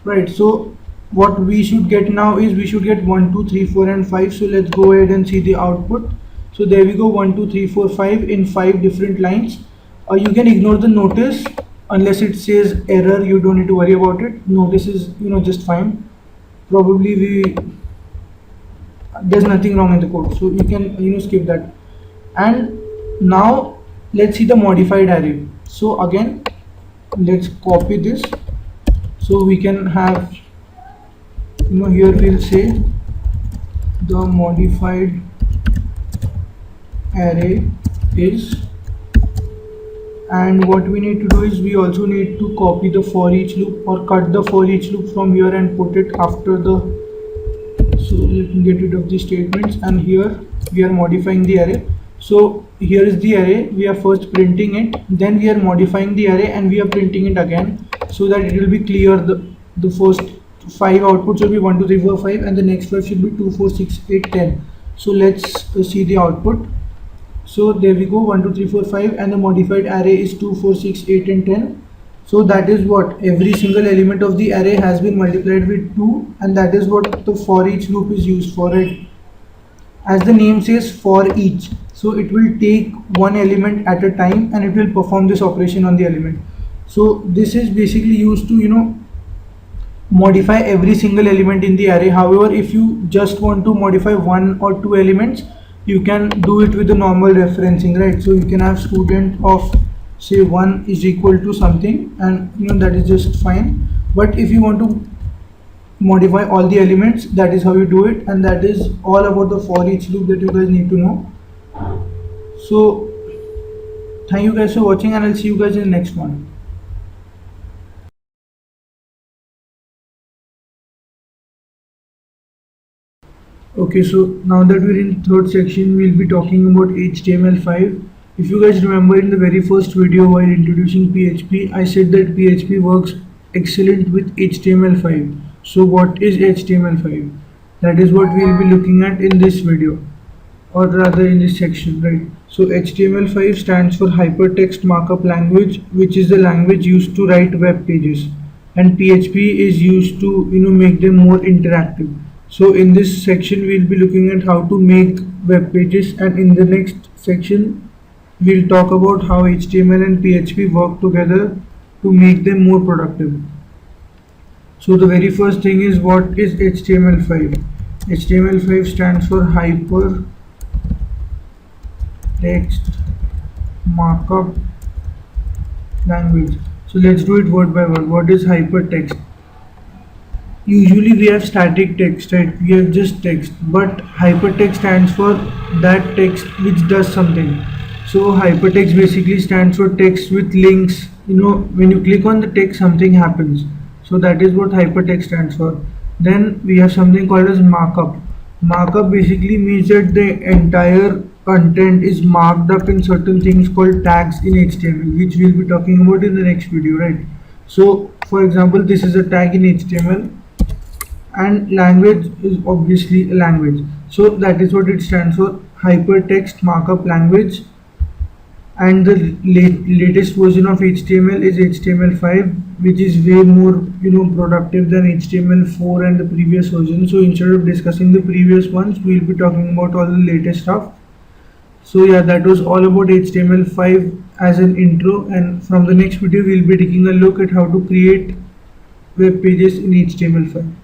right? So what we should get now is we should get 1 2 3 4 and 5. So let's go ahead and see the output. So there we go, 1 2 3 4 5 in 5 different lines. You can ignore the notice unless it says error. You don't need to worry about it. Notice is just fine. Probably there's nothing wrong in the code, so you can skip that. And now let's see the modified array. So again, let's copy this. So we can have here we'll say the modified array is, and what we need to do is we also need to copy the for each loop or cut the for each loop from here and put it after the. So let me get rid of the statements, and here we are modifying the array. So here is the array, we are first printing it, then we are modifying the array and we are printing it again, so that it will be clear. The first 5 outputs will be 1 2 3 4 5, and the next 5 should be 2 4 6 8 10. So let's see the output. So there we go, 1 2 3 4 5, and the modified array is 2 4 6 8 and 10. So that is what every single element of the array has been multiplied with 2, and that is what the for each loop is used for. It, as the name says, for each. So it will take one element at a time and it will perform this operation on the element. So this is basically used to modify every single element in the array. However, if you just want to modify 1 or 2 elements, you can do it with the normal referencing, right? So you can have student of say 1 is equal to something, and that is just fine. But if you want to modify all the elements, that is how you do it, and that is all about the for each loop that you guys need to know. So thank you guys for watching, and I'll see you guys in the next one. Okay, so now that we're in third section, we'll be talking about HTML5. If you guys remember, in the very first video while introducing PHP, I said that PHP works excellent with HTML5. So what is HTML5? That is what we'll be looking at in this video, or rather in this section, right? So HTML5 stands for Hypertext Markup Language, which is the language used to write web pages, and PHP is used to make them more interactive. So in this section we'll be looking at how to make web pages, and in the next section we'll talk about how HTML and PHP work together to make them more productive. So the very first thing is, what is HTML5? HTML5 stands for Hypertext Markup Language. So let's do it word by word. What is hypertext? Usually we have static text, right? We have just text, but hypertext stands for that text which does something. So hypertext basically stands for text with links. When you click on the text, something happens. So that is what hypertext stands for. Then we have something called as markup. Markup basically means that the entire content is marked up in certain things called tags in HTML, which we'll be talking about in the next video, right? So, for example, this is a tag in HTML, and language is obviously a language. So that is what it stands for: hypertext markup language. And the latest version of HTML is HTML5, which is way more productive than HTML4 and the previous version. So instead of discussing the previous ones, we'll be talking about all the latest stuff. So yeah, that was all about HTML5 as an intro, and from the next video we'll be taking a look at how to create web pages in HTML5.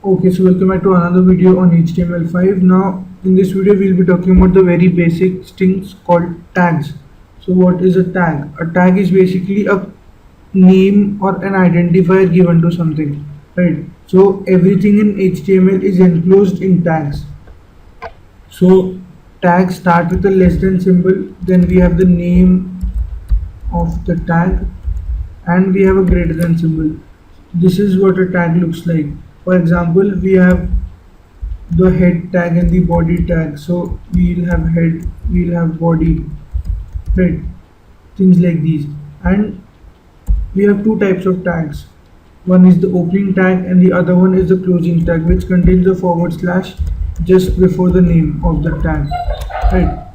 Okay, so welcome back to another video on HTML5. Now, in this video, we'll be talking about the very basic things called tags. So, what is a tag? A tag is basically a name or an identifier given to something, right? So, everything in HTML is enclosed in tags. So, tags start with a less than symbol, then we have the name of the tag, and we have a greater than symbol. This is what a tag looks like. For example, we have the head tag and the body tag. So we'll have head, we'll have body, right? Things like these. And we have two types of tags. One is the opening tag and the other one is the closing tag, which contains a forward slash just before the name of the tag, right?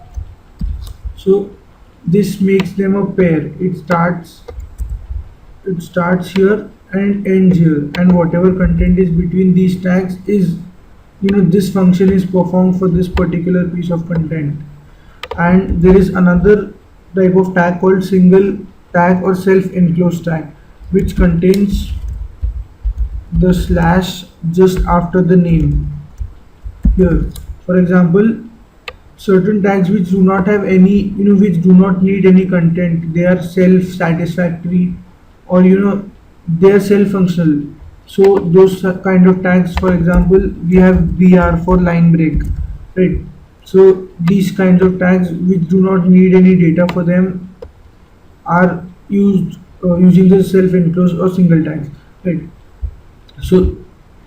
So this makes them a pair. It starts here and ends here, and whatever content is between these tags is, this function is performed for this particular piece of content. And there is another type of tag called single tag or self-enclosed tag, which contains the slash just after the name here. For example, certain tags which do not have any, which do not need any content, they are self-satisfactory, or they are self-functional. So those kind of tags, for example, we have BR for line break, right? So these kinds of tags which do not need any data for them are used using the self-enclosed or single tags, right? So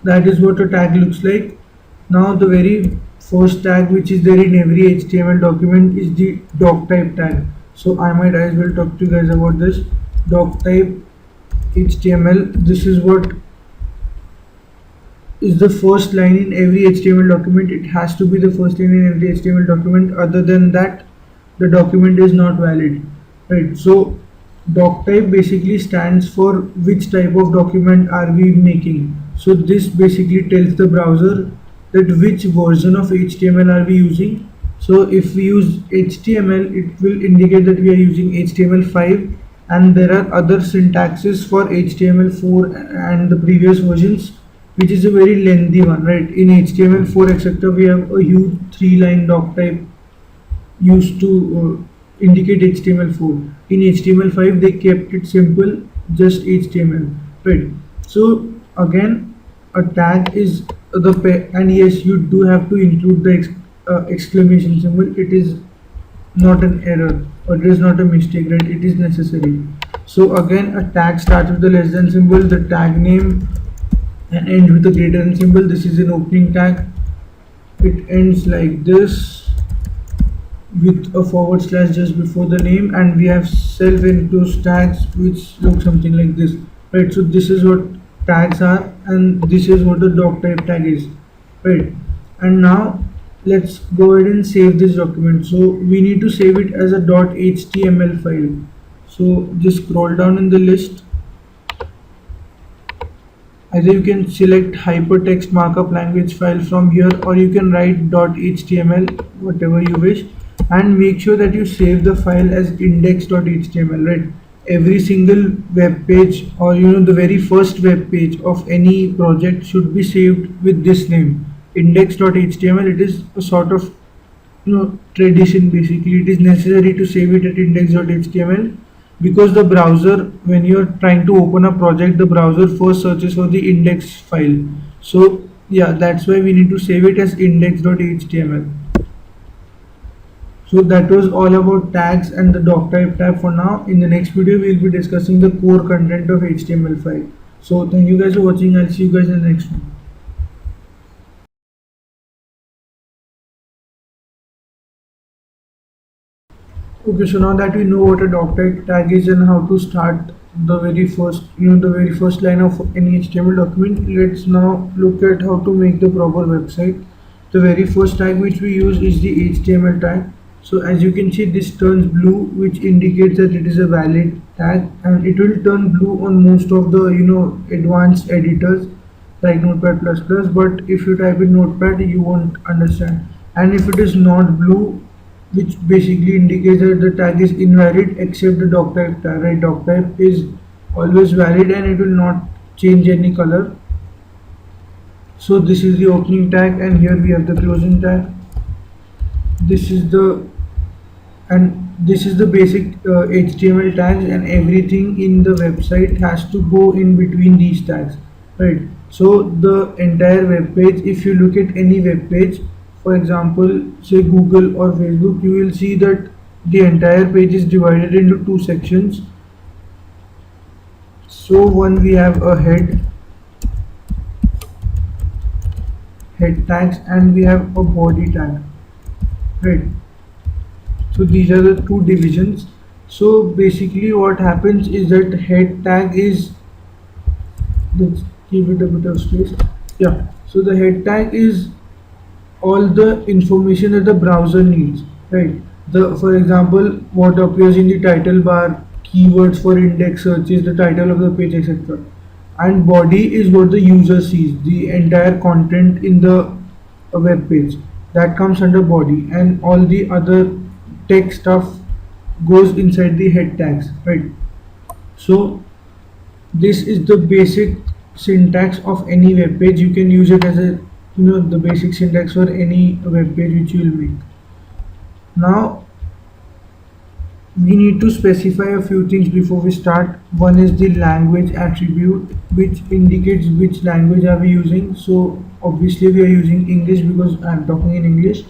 that is what a tag looks like. Now the very first tag which is there in every HTML document is the doc type tag. So I might as well talk to you guys about this doc type HTML. This is what is the first line in every HTML document. It has to be the first line in every HTML document. Other than that, the document is not valid, right? So doc type basically stands for which type of document are we making. So this basically tells the browser that which version of HTML are we using. So if we use HTML, it will indicate that we are using HTML5, and there are other syntaxes for HTML4 and the previous versions, which is a very lengthy one, right? In HTML4 etc., we have a huge 3-line doc type used to indicate HTML4. In HTML5, they kept it simple, just HTML, right? So again, a tag is the pair, and yes, you do have to include the exclamation symbol. It is not an error, or it is not a mistake, right? It is necessary. So again, a tag starts with the less than symbol, the tag name, and ends with a greater than symbol. This is an opening tag. It ends like this with a forward slash just before the name, and we have self-enclosed tags which look something like this, right? So this is what tags are, and this is what the doc type tag is, right? And now let's go ahead and save this document. So we need to save it as a .html file. So just scroll down in the list. Either you can select hypertext markup language file from here, or you can write .html, whatever you wish, and make sure that you save the file as index.html, right? Every single web page, or the very first web page of any project should be saved with this name, index.html. It is a sort of tradition. Basically, it is necessary to save it at index.html, because the browser, when you're trying to open a project, the browser first searches for the index file. So yeah, that's why we need to save it as index.html. So that was all about tags and the doc type tag for now. In the next video, we'll be discussing the core content of HTML5. So thank you guys for watching. I'll see you guys in the next one. Okay, so now that we know what a doc type tag is and how to start the very first, the very first line of any HTML document, let's now look at how to make the proper website. The very first tag which we use is the HTML tag. So as you can see, this turns blue, which indicates that it is a valid tag, and it will turn blue on most of the advanced editors like Notepad++. But if you type in Notepad, you won't understand. And if it is not blue, which basically indicates that the tag is invalid except the doc type tag, right? Doc type is always valid and it will not change any color. So this is the opening tag, and here we have the closing tag. This is the basic HTML tags, and everything in the website has to go in between these tags, right? So the entire web page, if you look at any web page, for example say Google or Facebook, you will see that the entire page is divided into two sections. So one, we have a head tags, and we have a body tag, right? So these are the two divisions. So basically what happens is that head tag is, let's give it a bit of space. Yeah, so the head tag is all the information that the browser needs, right? The, for example, what appears in the title bar, keywords for index searches, the title of the page, etc. And body is what the user sees, the entire content in the web page, that comes under body, and all the other text stuff goes inside the head tags, right? So this is the basic syntax of any web page. You can use it as a the basic syntax for any web page which you will make. Now we need to specify a few things before we start. One is the language attribute, which indicates which language are we using. So obviously we are using English because I am talking in English.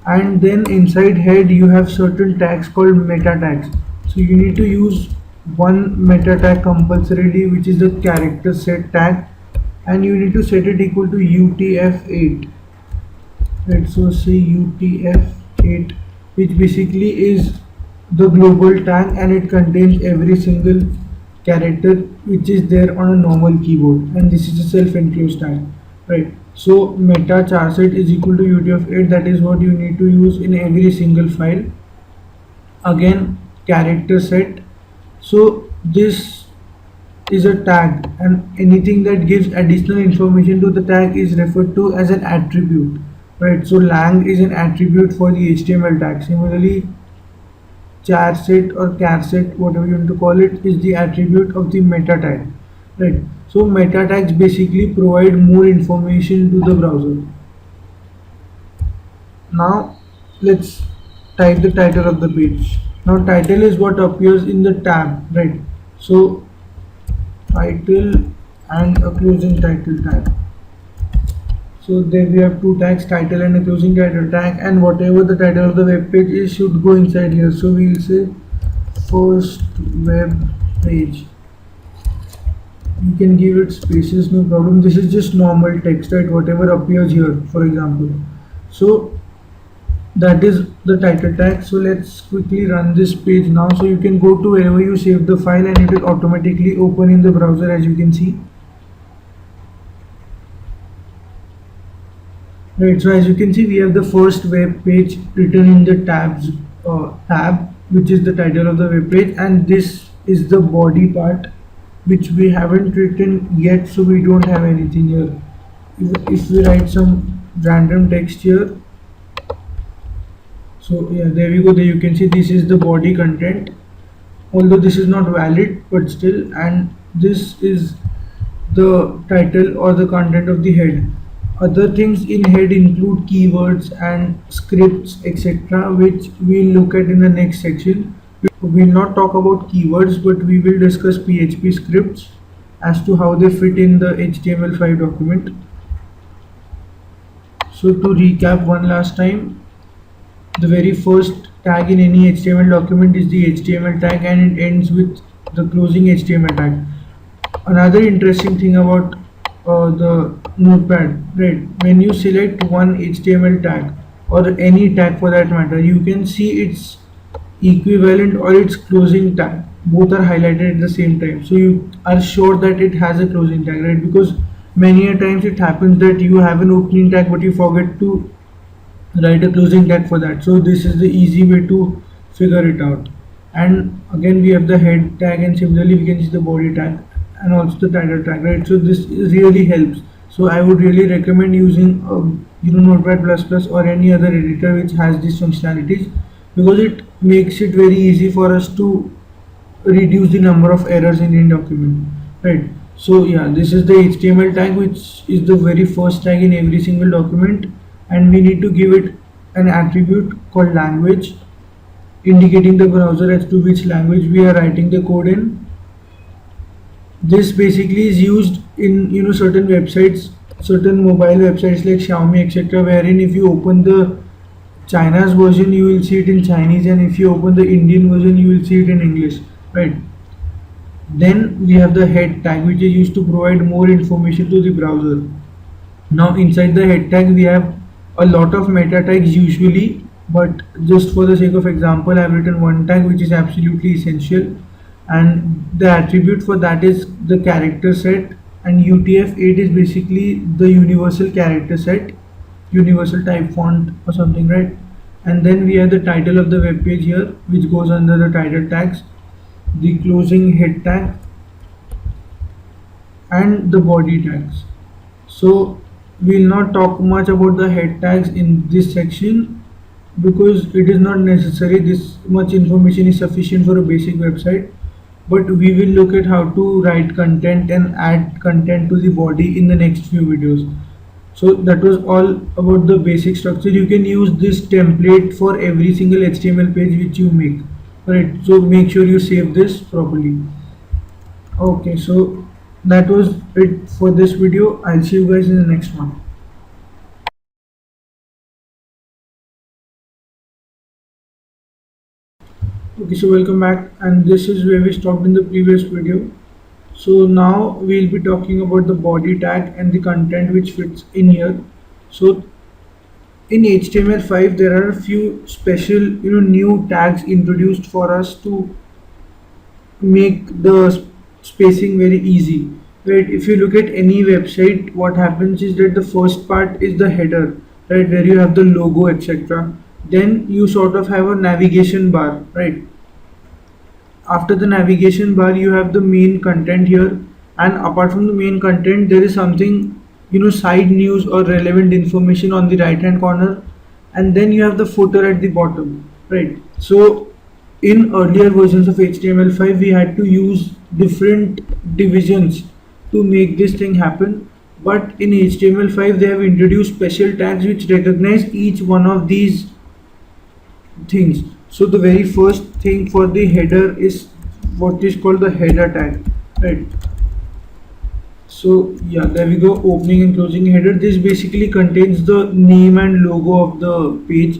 And then inside head you have certain tags called meta tags. So you need to use one meta tag compulsorily, which is the character set tag, and you need to set it equal to UTF-8, right? So say UTF-8, which basically is the global tag, and it contains every single character which is there on a normal keyboard, and this is a self-enclosed tag, right? So meta charset is equal to UTF-8. That is what you need to use in every single file. Again, character set. So this is a tag, and anything that gives additional information to the tag is referred to as an attribute, right? So lang is an attribute for the HTML tag. Similarly, charset or charset, whatever you want to call it, is the attribute of the meta tag, right? So meta tags basically provide more information to the browser. Now let's type the title of the page. Now title is what appears in the tab, right? So title and a closing title tag. So there we have two tags, title and a closing title tag, and whatever the title of the web page is should go inside here. So we will say first web page. You can give it spaces, no problem. This is just normal text, right? Whatever appears here, for example. So that is the title tag. So let's quickly run this page now. So you can go to wherever you saved the file, and it will automatically open in the browser, as you can see. Right, so as you can see, we have the first web page written in the tabs tab, which is the title of the web page, and this is the body part, which we haven't written yet, so we don't have anything here. If we write some random text here, so yeah, there we go. There you can see this is the body content, although this is not valid, but still, and this is the title or the content of the head. Other things in head include keywords and scripts, etc., which we'll look at in the next section. We will not talk about keywords, but we will discuss PHP scripts as to how they fit in the HTML5 document. So to recap one last time, The very first tag in any HTML document is the HTML tag, and it ends with the closing HTML tag. Another interesting thing about the notepad, right? When you select one HTML tag or any tag for that matter, you can see its equivalent or its closing tag. Both are highlighted at the same time, so you are sure that it has a closing tag, right? Because many a times it happens that you have an opening tag but you forget to write a closing tag for that. So this is the easy way to figure it out. And again we have the head tag, and similarly we can see the body tag and also the title tag, right? So this really helps. So I would really recommend using notepad plus plus or any other editor which has these functionalities, because it makes it very easy for us to reduce the number of errors in any document, right? So yeah, this is the HTML tag, which is the very first tag in every single document, and we need to give it an attribute called language, indicating the browser as to which language we are writing the code in. This basically is used in certain websites, certain mobile websites like Xiaomi etc., wherein if you open the China's version you will see it in Chinese, and if you open the Indian version you will see it in English, right? Then we have the head tag, which is used to provide more information to the browser. Now inside the head tag we have a lot of meta tags usually, but just for the sake of example I have written one tag which is absolutely essential, and the attribute for that is the character set, and UTF-8 is basically the universal character set, universal type font or something, right? And then we have the title of the web page here, which goes under the title tags, the closing head tag, and the body tags. So we'll not talk much about the head tags in this section because it is not necessary. This much information is sufficient for a basic website, but we will look at how to write content and add content to the body in the next few videos. So that was all about the basic structure. You can use this template for every single HTML page which you make, right? So make sure you save this properly. Okay, so that was it for this video. I'll see you guys in the next one. Okay, so welcome back, and this is where we stopped in the previous video. So now we'll be talking about the body tag and the content which fits in here. So in HTML5 there are a few special new tags introduced for us to make the spacing very easy, right? If you look at any website, what happens is that the first part is the header, right, where you have the logo etc. Then you sort of have a navigation bar, right? After the navigation bar you have the main content here, and apart from the main content there is something, side news or relevant information on the right hand corner, and then you have the footer at the bottom, right? So in earlier versions of HTML5 we had to use different divisions to make this thing happen, but in HTML5 they have introduced special tags which recognize each one of these things. So the very first thing for the header is what is called the header tag, right? So yeah, there we go, opening and closing header. This basically contains the name and logo of the page,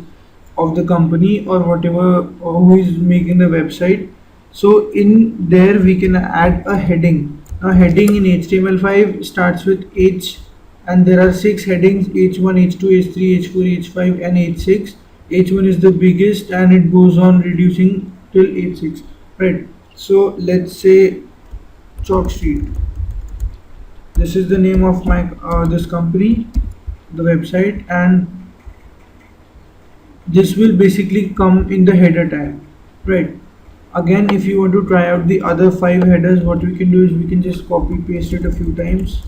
of the company or whatever, who is making the website. So in there we can add a heading. A heading in HTML5 starts with H, and there are 6 headings: H1, H2, H3, H4, H5 and H6. H1 is the biggest and it goes on reducing till H6, right? So let's say Chalk Street. This is the name of my this company, the website, and this will basically come in the header tag, right? Again, if you want to try out the other 5 headers, what we can do is we can just copy paste it a few times,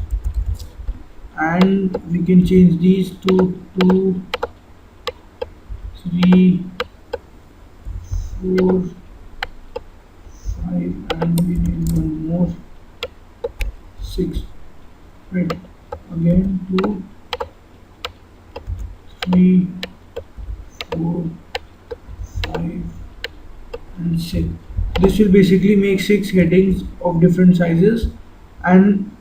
and we can change these to 2, 3, 4, 5, and we need one more, 6, right? Again 2, 3, 4, 5 and 6. This will basically make 6 headings of different sizes, and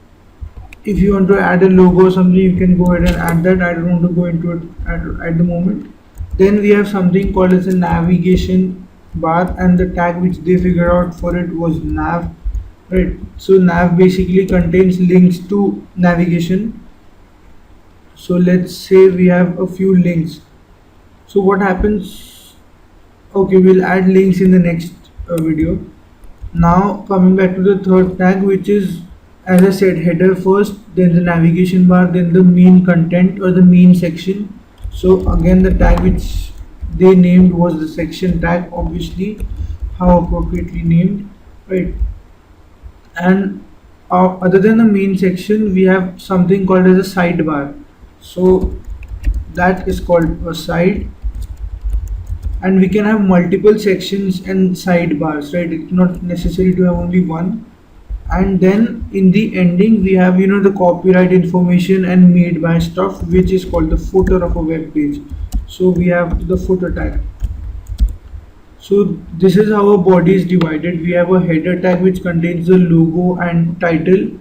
if you want to add a logo or something you can go ahead and add that. I don't want to go into it at the moment. Then we have something called as a navigation bar, and the tag which they figured out for it was nav, right? So nav basically contains links to navigation. So let's say we have a few links. So what happens? Okay, we'll add links in the next video. Now coming back to the third tag, which is, as I said, header first, then the navigation bar, then the main content or the main section. So again, the tag which they named was the section tag, obviously, how appropriately named, right? And other than the main section, we have something called as a sidebar. So that is called a side, and we can have multiple sections and sidebars, right? It's not necessary to have only one. And then in the ending we have, the copyright information and made by stuff, which is called the footer of a web page. So we have the footer tag. So this is how a body is divided. We have a header tag which contains the logo and title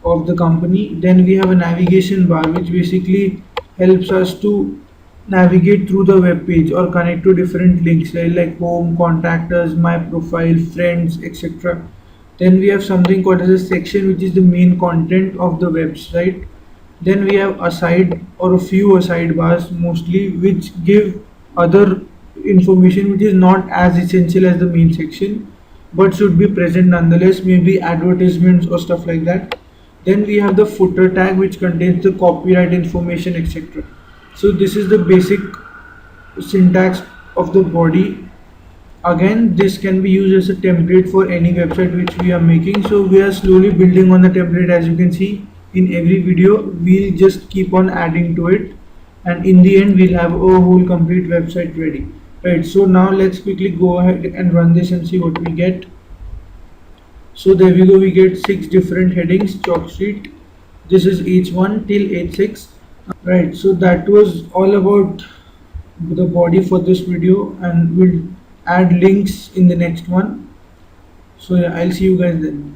of the company. Then we have a navigation bar which basically helps us to navigate through the web page or connect to different links, right? Like home, contact us, my profile, friends, etc. Then we have something called as a section, which is the main content of the website. Then we have aside or a few aside bars mostly, which give other information which is not as essential as the main section, but should be present nonetheless, maybe advertisements or stuff like that. Then we have the footer tag which contains the copyright information, etc. So this is the basic syntax of the body. Again, this can be used as a template for any website which we are making. So we are slowly building on the template. As you can see, in every video we'll just keep on adding to it, and in the end we'll have a whole complete website ready, right? So now let's quickly go ahead and run this and see what we get. So there we go, we get 6 different headings, chalk sheet. This is H1 till H6, right? So that was all about the body for this video, and we'll add links in the next one. So yeah, I'll see you guys then.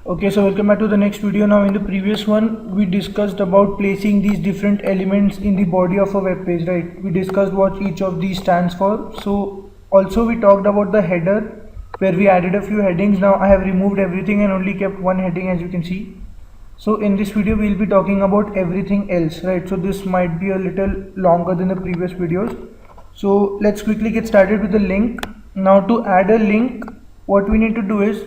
Okay, so welcome back to the next video. Now in the previous one we discussed about placing these different elements in the body of a web page, right? We discussed what each of these stands for. So also we talked about the header, where we added a few headings. Now I have removed everything and only kept one heading, as you can see. So in this video we'll be talking about everything else, right? So this might be a little longer than the previous videos. So let's quickly get started with the link. Now to add a link, what we need to do is,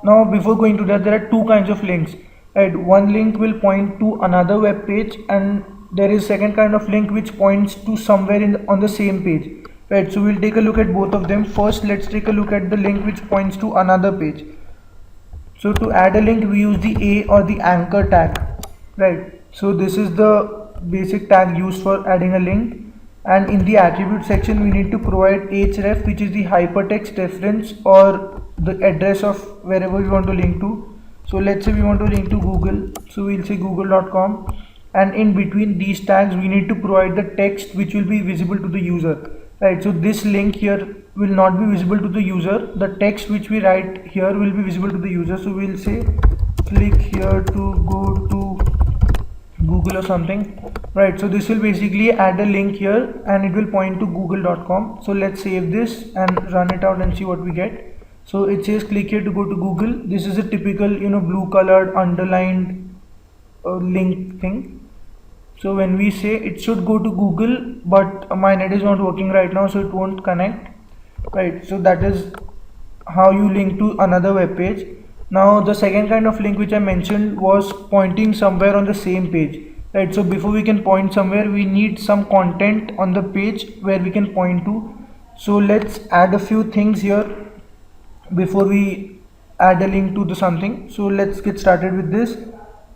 now before going to that, there are two kinds of links, right? One link will point to another web page, and there is second kind of link which points to somewhere on the same page, right? So we'll take a look at both of them. First, let's take a look at the link which points to another page. So to add a link, we use the A or the anchor tag, right? So this is the basic tag used for adding a link. And in the attribute section we need to provide href, which is the hypertext reference or the address of wherever we want to link to. So let's say we want to link to Google, so we'll say google.com, and in between these tags we need to provide the text which will be visible to the user, right? So this link here will not be visible to the user. The text which we write here will be visible to the user. So we'll say click here to go to Google or something, right? So this will basically add a link here and it will point to google.com. So let's save this and run it out and see what we get. So it says click here to go to Google. This is a typical blue colored underlined link thing. So when we say it should go to Google, but my net is not working right now, so it won't connect, right? So that is how you link to another web page. Now the second kind of link which I mentioned was pointing somewhere on the same page, right? So before we can point somewhere, we need some content on the page where we can point to. So let's add a few things here before we add a link to the something. So let's get started with this.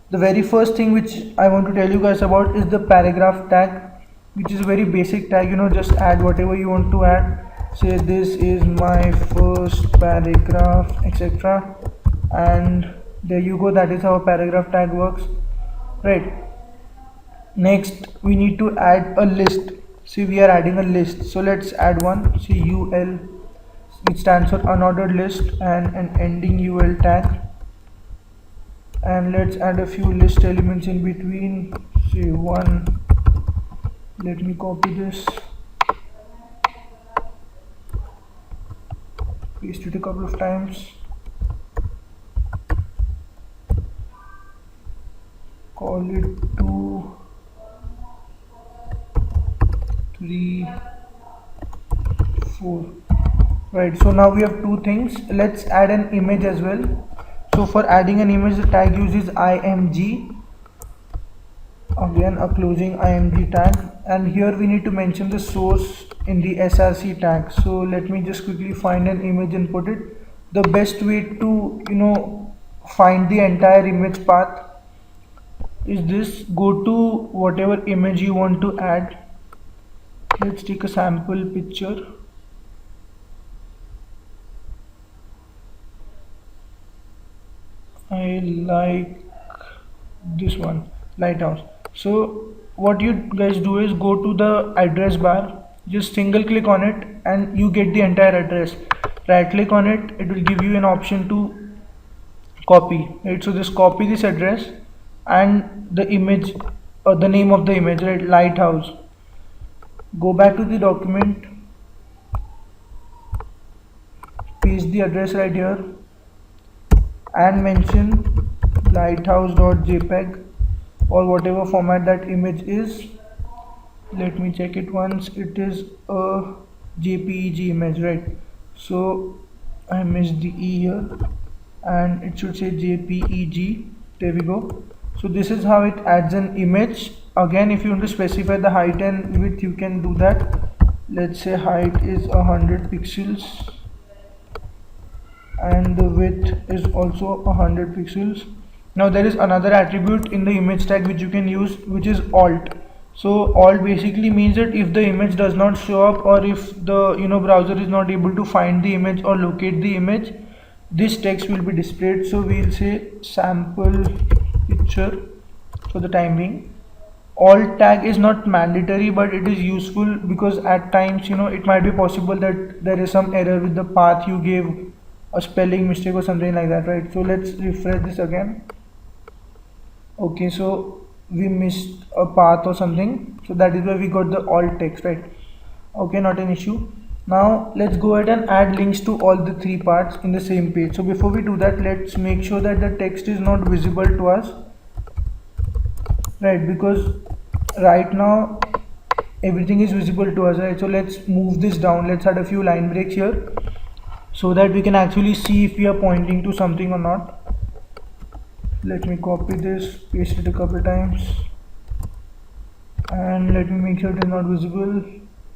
The very first thing which I want to tell you guys about is the paragraph tag, which is a very basic tag. Just add whatever you want to add. Say this is my first paragraph, etc. And there you go. That is how a paragraph tag works, right? Next we need to add a list. See, we are adding a list, so let's add one. See, UL, which stands for unordered list, and an ending UL tag. And let's add a few list elements in between. say 1. Let me copy this, paste it a couple of times, call it 2, 3, 4. Right, so now we have two things. Let's add an image as well. So for adding an image, the tag uses img, again a closing img tag, and here we need to mention the source in the src tag. So let me just quickly find an image and put it. The best way to find the entire image path is this: go to whatever image you want to add. Let's take a sample picture. I like this one, lighthouse. So what you guys do is go to the address bar, just single click on it and you get the entire address. Right click on it, it will give you an option to copy, right? So just copy this address and the image, or the name of the image, right? Lighthouse. Go back to the document, paste the address right here and mention lighthouse.jpg or whatever format that image is. Let me check it once. It is a jpeg image, right? So I missed the e here and it should say jpeg. There we go. So this is how it adds an image. Again, if you want to specify the height and width, you can do that. Let's say height is 100 pixels and the width is also 100 pixels. Now there is another attribute in the image tag which you can use, which is alt. So alt basically means that if the image does not show up, or if the browser is not able to find the image or locate the image, this text will be displayed. So we'll say sample picture for the time being. Alt tag is not mandatory, but it is useful because at times it might be possible that there is some error with the path you gave, a spelling mistake or something like that, right? So let's refresh this again. Okay, so we missed a path or something, so that is why we got the alt text, right? Okay, not an issue. Now let's go ahead and add links to all the three parts in the same page. So before we do that, let's make sure that the text is not visible to us, right? Because right now everything is visible to us, right? So let's move this down. Let's add a few line breaks here so that we can actually see if we are pointing to something or not. Let me copy this, paste it a couple times, and let me make sure it is not visible.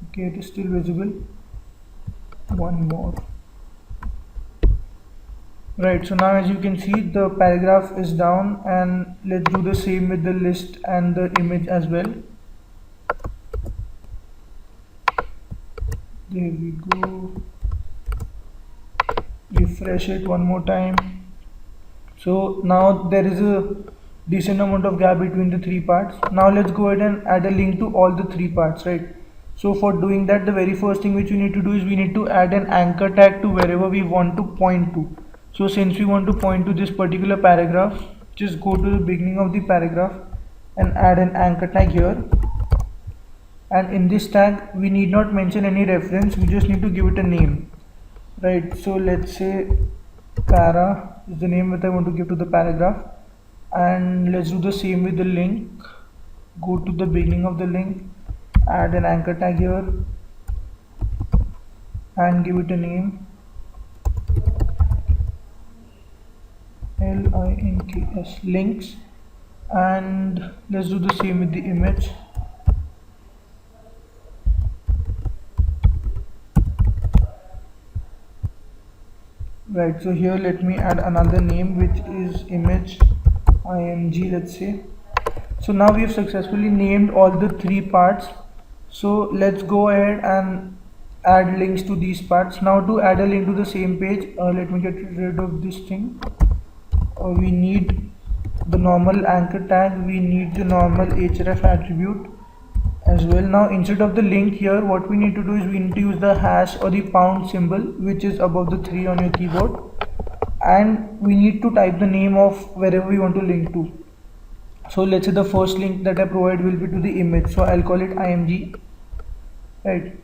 Okay, it is still visible. One more. Right, so now as you can see, the paragraph is down, and let's do the same with the list and the image as well. There we go. Refresh it one more time. So now there is a decent amount of gap between the three parts. Now let's go ahead and add a link to all the three parts, right? So for doing that, the very first thing which we need to do is we need to add an anchor tag to wherever we want to point to. So since we want to point to this particular paragraph, just go to the beginning of the paragraph and add an anchor tag here. And in this tag, we need not mention any reference, we just need to give it a name, right? So let's say para is the name that I want to give to the paragraph, and let's do the same with the link. Go to the beginning of the link, add an anchor tag here and give it a name, links, links, and let's do the same with the image. Right, so here let me add another name which is image img, let's say. So now we have successfully named all the three parts. So let's go ahead and add links to these parts. Now to add a link to the same page, let me get rid of this thing. We need the normal anchor tag, we need the normal href attribute as well. Now instead of the link here, what we need to do is we need to use the hash or the pound symbol which is above the 3 on your keyboard, and we need to type the name of wherever we want to link to. So let's say the first link that I provide will be to the image, so I'll call it img, right?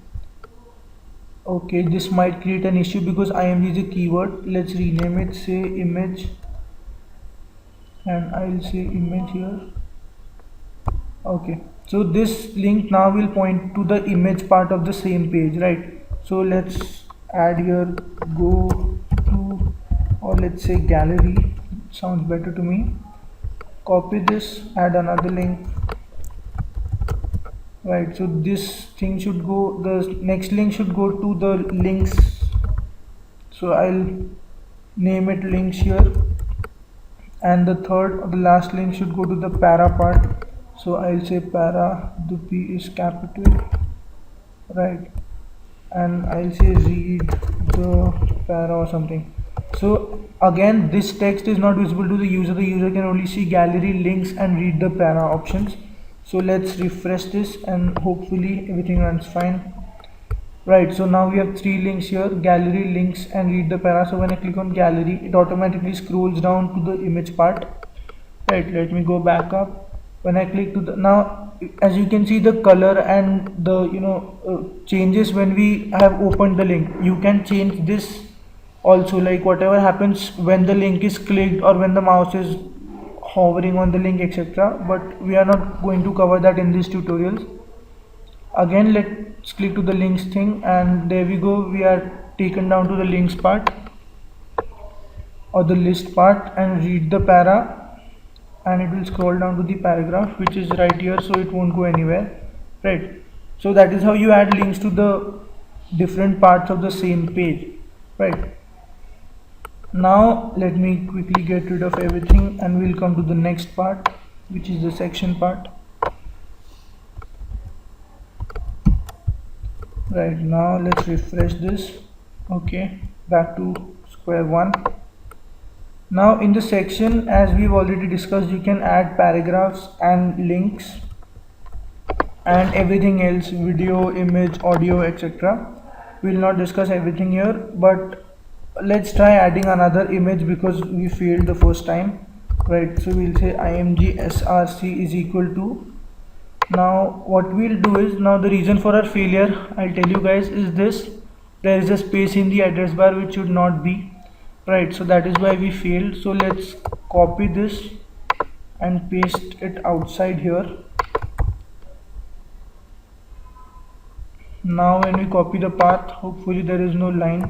Okay, this might create an issue because img is a keyword. Let's rename it, say image, and I'll say image here. Okay, so this link now will point to the image part of the same page, right? So let's add here go to, or let's say gallery, sounds better to me. Copy this, add another link, right? So this thing should go, the next link should go to the links, so I'll name it links here, and the third or the last link should go to the para part, so I'll say para, the P is capital, right? And I'll say read the para or something. So again, this text is not visible to the user can only see gallery, links and read the para options. So let's refresh this and hopefully everything runs fine. Right, so now we have three links here, gallery, links and read the para. So when I click on gallery, it automatically scrolls down to the image part. Right, let me go back up. When I click to the, now as you can see the color and the changes when we have opened the link. You can change this also, like whatever happens when the link is clicked or when the mouse is hovering on the link, etc. But we are not going to cover that in these tutorials. Again, let's click to the links thing, and there we go, we are taken down to the links part or the list part, and read the para, and it will scroll down to the paragraph which is right here, so it won't go anywhere, right? So that is how you add links to the different parts of the same page, right? Now let me quickly get rid of everything and we'll come to the next part, which is the section part. Right, now let's refresh this. Okay, back to square one. Now in the section, as we've already discussed, you can add paragraphs and links and everything else, video, image, audio, etc. We'll not discuss everything here, but let's try adding another image because we failed the first time, right? So we'll say img src is equal to, now what we'll do is, now the reason for our failure, I'll tell you guys, is this: there is a space in the address bar which should not be, right? So that is why we failed. So let's copy this and paste it outside here. Now when we copy the path, hopefully there is no line.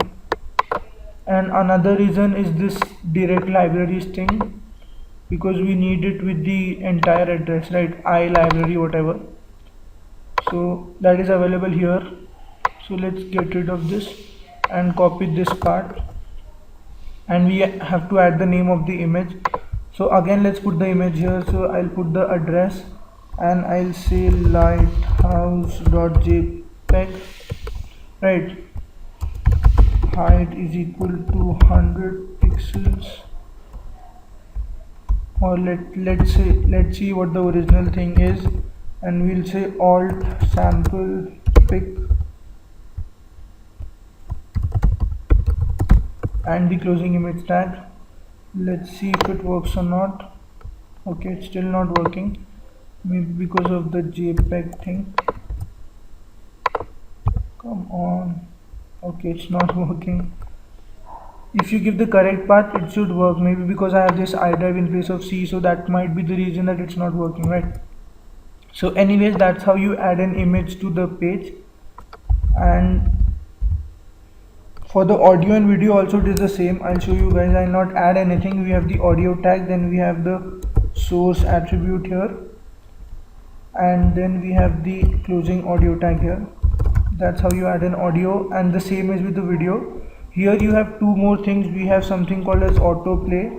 And another reason is this direct libraries thing, because we need it with the entire address, right? I library whatever, so that is available here. So let's get rid of this and copy this part, and we have to add the name of the image. So again, let's put the image here. So I'll put the address and I'll say lighthouse.jpg, right? Height is equal to 100 pixels, or let's see what the original thing is, and we'll say alt sample pic and the closing image tag. Let's see if it works or not. Okay, it's still not working, maybe because of the JPEG thing. Come on. Okay, it's not working. If you give the correct path, it should work. Maybe because I have this iDrive in place of C, so that might be the reason that it's not working, right? So anyways, that's how you add an image to the page. And for the audio and video also it is the same. I'll show you guys. I'll not add anything. We have the audio tag, then we have the source attribute here, and then we have the closing audio tag here. That's how you add an audio, and the same is with the video. Here you have two more things. We have something called as autoplay,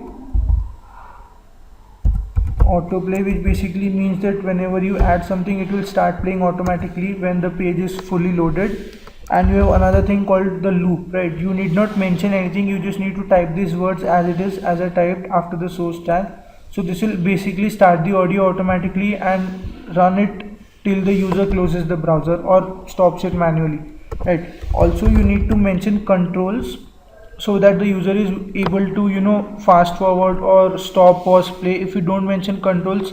which basically means that whenever you add something, it will start playing automatically when the page is fully loaded. And you have another thing called the loop, right? You need not mention anything, you just need to type these words as it is, as I typed after the source tag. So this will basically start the audio automatically and run it till the user closes the browser or stops it manually, right? Also you need to mention controls so that the user is able to fast forward or stop, pause, play. If you don't mention controls,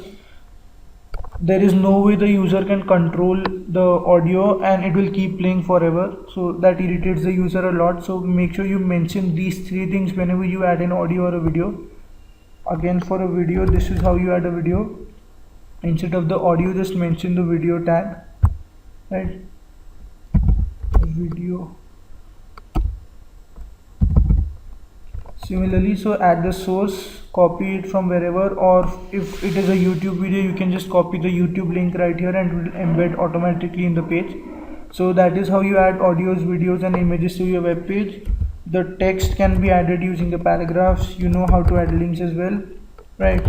there is no way the user can control the audio and it will keep playing forever, so that irritates the user a lot. So make sure you mention these three things whenever you add an audio or a video. Again, for a video, this is how you add a video. Instead of the audio, just mention the video tag, right? Video. Similarly, so add the source, copy it from wherever, or if it is a YouTube video, you can just copy the YouTube link right here and it will embed automatically in the page. So that is how you add audios, videos and images to your web page. The text can be added using the paragraphs. You know how to add links as well, right?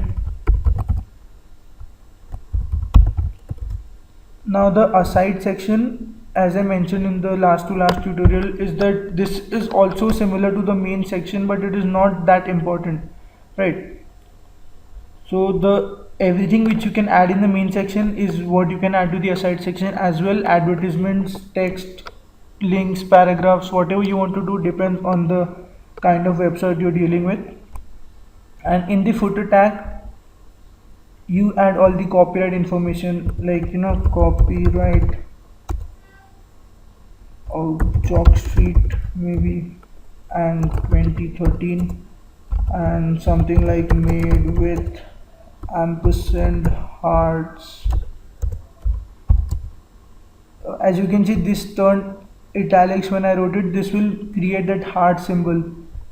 Now the aside section, as I mentioned in the last to last tutorial, is that this is also similar to the main section, but it is not that important, right? So the everything which you can add in the main section is what you can add to the aside section as well. Advertisements, text, links, paragraphs, whatever you want to do depends on the kind of website you're dealing with. And in the footer tag, you add all the copyright information, like copyright or Chalk Street maybe, and 2013, and something like made with ampersand hearts. As you can see, this turned italics when I wrote it. This will create that heart symbol,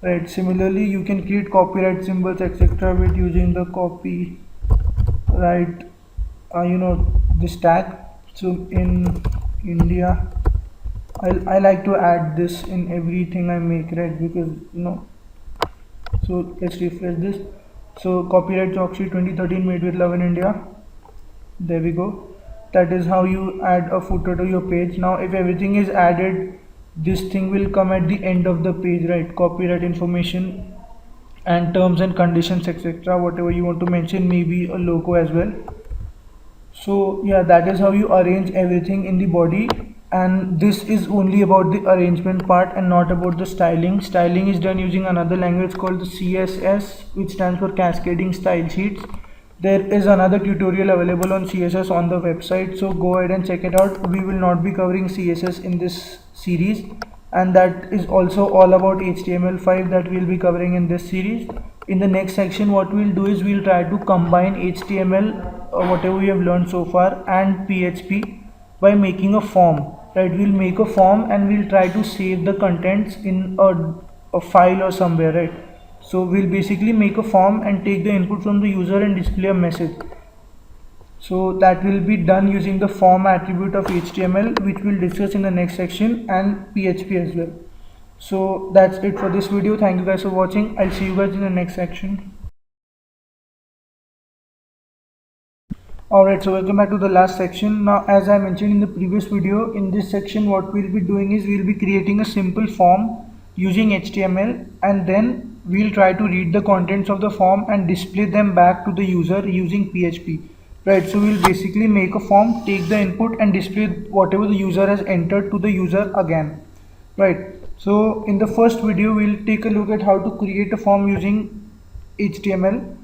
right? Similarly, you can create copyright symbols etc with using the copyright this tag. So in India, I like to add this in everything I make, right? Because so let's refresh this. So copyright Chalk Street 2013 made with love in India. There we go. That is how you add a footer to your page. Now if everything is added, this thing will come at the end of the page, right? Copyright information and terms and conditions etc, whatever you want to mention, maybe a logo as well. So yeah, that is how you arrange everything in the body, and this is only about the arrangement part and not about the styling. Styling is done using another language called the CSS, which stands for cascading style sheets. There is another tutorial available on CSS on the website, so go ahead and check it out. We will not be covering CSS in this series, and that is also all about HTML5 that we'll be covering in this series. In the next section, what we'll do is we'll try to combine HTML, whatever we have learned so far, and PHP by making a form, right? We'll make a form and we'll try to save the contents in a file or somewhere, right? So we'll basically make a form and take the input from the user and display a message. So that will be done using the form attribute of HTML, which we'll discuss in the next section, and PHP as well. So that's it for this video. Thank you guys for watching. I'll see you guys in the next section. Alright, so welcome back to the last section. Now, as I mentioned in the previous video, in this section what we'll be doing is we'll be creating a simple form using HTML, and then we'll try to read the contents of the form and display them back to the user using PHP. Right, so we'll basically make a form, take the input and display whatever the user has entered to the user again. Right, so in the first video we'll take a look at how to create a form using HTML.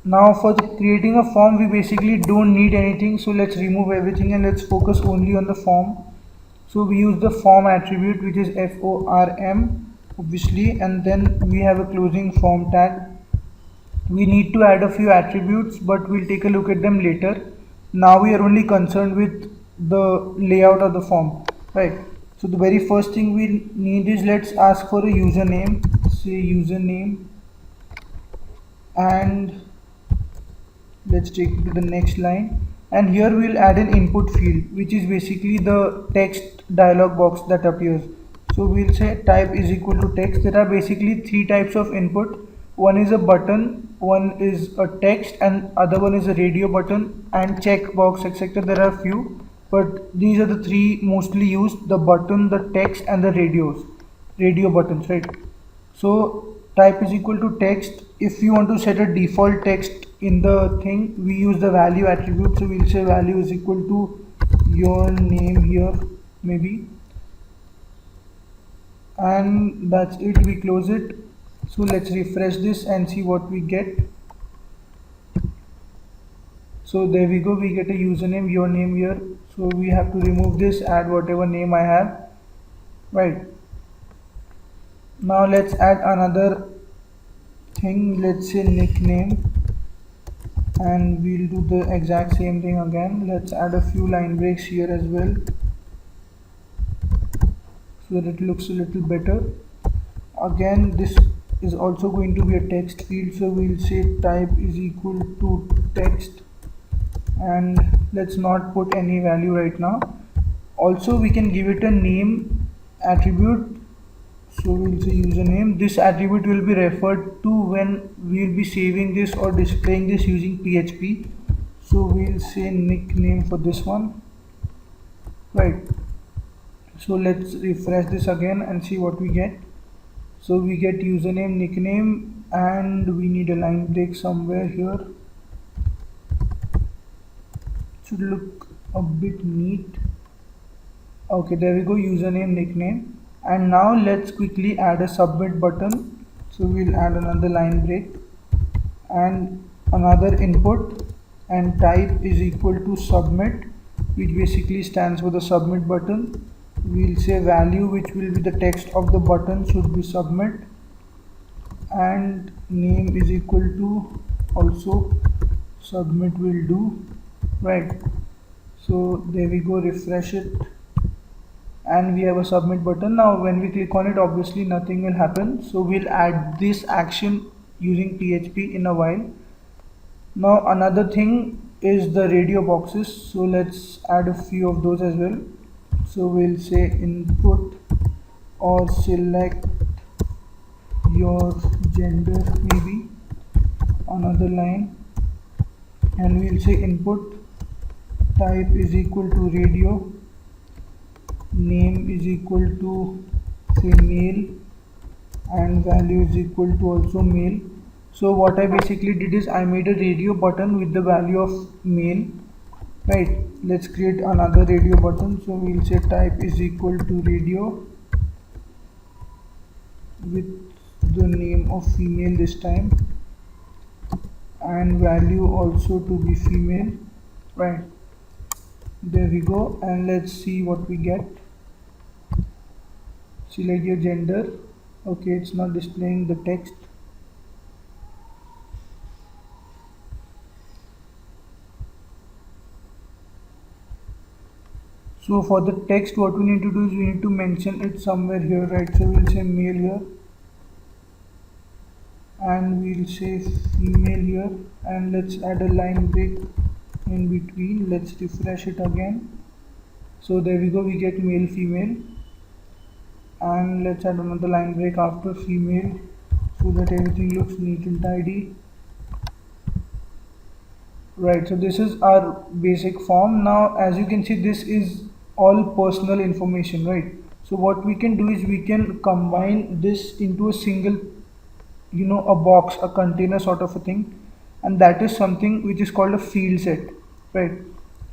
Now for creating a form, we basically don't need anything, so let's remove everything and let's focus only on the form. So we use the form attribute, which is form obviously, and then we have a closing form tag. We need to add a few attributes, but we'll take a look at them later. Now we are only concerned with the layout of the form, right? So the very first thing we need is, let's ask for a username, say username, and let's take it to the next line, and here we'll add an input field, which is basically the text dialog box that appears. So we'll say type is equal to text. There are basically three types of input. One is a button, one is a text, and other one is a radio button and checkbox etc. There are few, but these are the three mostly used: the button, the text, and the radio buttons, right? So type is equal to text. If you want to set a default text in the thing, we use the value attribute. So we'll say value is equal to your name here maybe, and that's it. We close it. So let's refresh this and see what we get. So there we go, we get a username, your name here. So we have to remove this, add whatever name I have, right? Now let's add another thing, let's say nickname, and we'll do the exact same thing again. Let's add a few line breaks here as well so that it looks a little better. Again, this is also going to be a text field, so we'll say type is equal to text, and let's not put any value right now. Also we can give it a name attribute, so we'll say username. This attribute will be referred to when we'll be saving this or displaying this using PHP. So we'll say nickname for this one, right? So let's refresh this again and see what we get. So we get username, nickname, and we need a line break somewhere here. Should look a bit neat. Okay, there we go, username, nickname. And now let's quickly add a submit button. So we'll add another line break and another input, and type is equal to submit, which basically stands for the submit button. We'll say value, which will be the text of the button, should be submit, and name is equal to also submit will do, right? So there we go, refresh it, and we have a submit button. Now when we click on it, obviously nothing will happen, so we'll add this action using PHP in a while. Now another thing is the radio boxes, so let's add a few of those as well. So we'll say input or select your gender, maybe another line, and we'll say input type is equal to radio, name is equal to say male, and value is equal to also male. So what I basically did is I made a radio button with the value of male, right? Let's create another radio button, so we'll say type is equal to radio with the name of female this time, and value also to be female, right? There we go, and let's see what we get. Select your gender. Okay, it's not displaying the text. So for the text, what we need to do is we need to mention it somewhere here, right? So we'll say male here, and we'll say female here, and let's add a line break in between. Let's refresh it again. So there we go, we get male, female, and let's add another line break after female so that everything looks neat and tidy, right? So this is our basic form. Now as you can see, this is all personal information, right? So what we can do is we can combine this into a single, a box, a container sort of a thing, and that is something which is called a field set, right?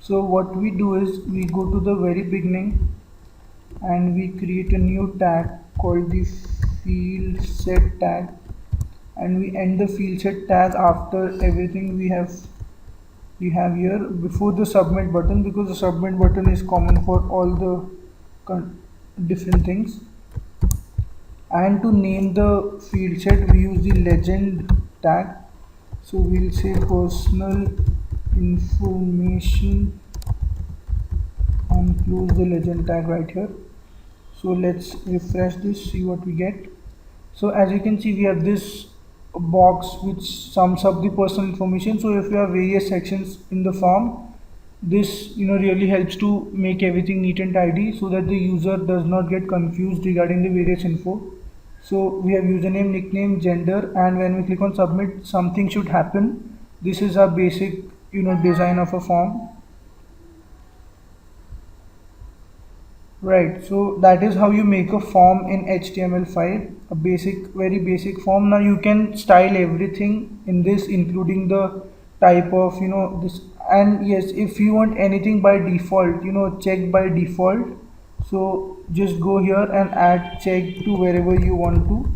So what we do is we go to the very beginning and we create a new tag called the field set tag, and we end the field set tag after everything we have here before the submit button, because the submit button is common for all the different things. And to name the field set, we use the legend tag. So we'll say personal information and close the legend tag right here. So let's refresh this, see what we get. So as you can see, we have this box which sums up the personal information. So if you have various sections in the form, this really helps to make everything neat and tidy so that the user does not get confused regarding the various info. So we have username, nickname, gender, and when we click on submit, something should happen. This is our basic design of a form, right? So that is how you make a form in HTML5, a very basic form. Now you can style everything in this, including the type of this. And yes, if you want anything by default, check by default, so just go here and add check to wherever you want to,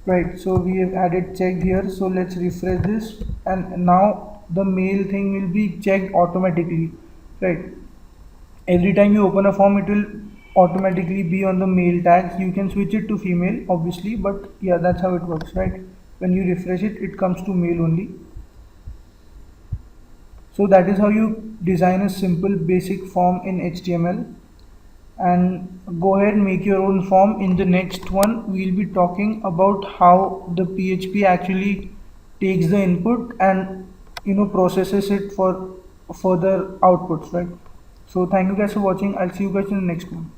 right? So we have added check here. So let's refresh this, and now the mail thing will be checked automatically, right? Every time you open a form, it will automatically be on the male tag. You can switch it to female, obviously, but yeah, that's how it works, right? When you refresh it, it comes to male only. So that is how you design a simple basic form in HTML. And go ahead and make your own form. In the next one, we'll be talking about how the PHP actually takes the input and processes it for further outputs, right? So thank you guys for watching. I'll see you guys in the next one.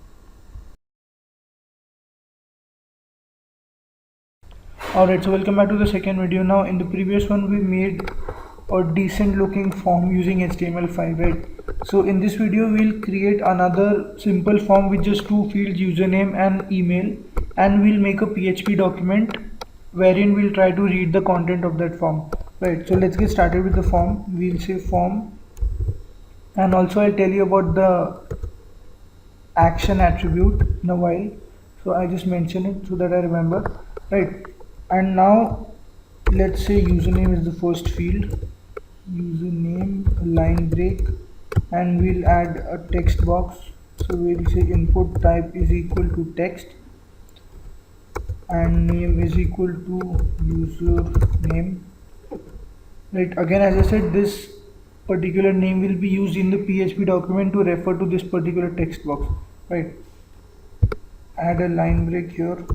Alright, so welcome back to the second video. Now in the previous one we made a decent looking form using HTML5, right? So in this video we'll create another simple form with just two fields, username and email, and we'll make a PHP document wherein we'll try to read the content of that form, right? So let's get started with the form. We'll say form, and also I'll tell you about the action attribute in a while, so I just mention it so that I remember, right? And now let's say username is the first field, username, a line break, and we'll add a text box. So we'll say input type is equal to text and name is equal to username, right? Again, as I said, this particular name will be used in the PHP document to refer to this particular text box, right? Add a line break here.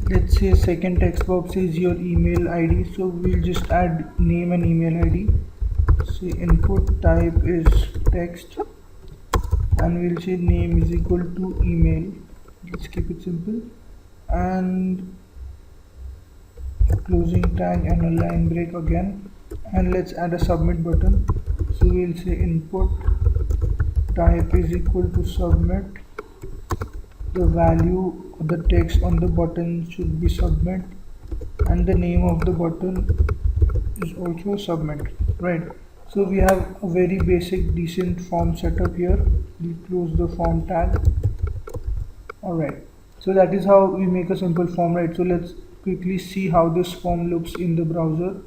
Let's say second text box is your email ID, so we'll just add name and email ID. Say input type is text and we'll say name is equal to email. Let's keep it simple, and closing tag and a line break again, and let's add a submit button. So we'll say input type is equal to submit. The value of the text on the button should be submit, and the name of the button is also submit, right? So we have a very basic decent form setup here. We close the form tag. Alright, so that is how we make a simple form, right? So let's quickly see how this form looks in the browser.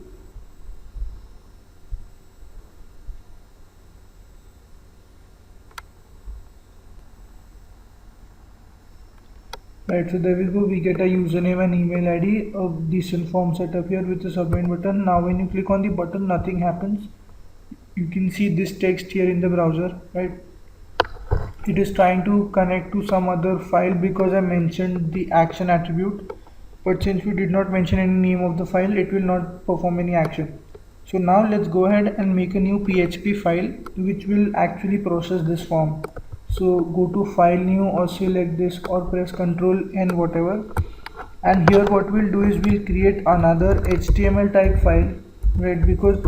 Right, so there we go. We get a username and email ID, a decent form setup here with the submit button. Now when you click on the button, nothing happens. You can see this text here in the browser, right? It is trying to connect to some other file because I mentioned the action attribute, but since we did not mention any name of the file, it will not perform any action. So now let's go ahead and make a new PHP file which will actually process this form. So go to file new or select this or press Ctrl N whatever, and here what we'll do is we'll create another HTML type file, right? Because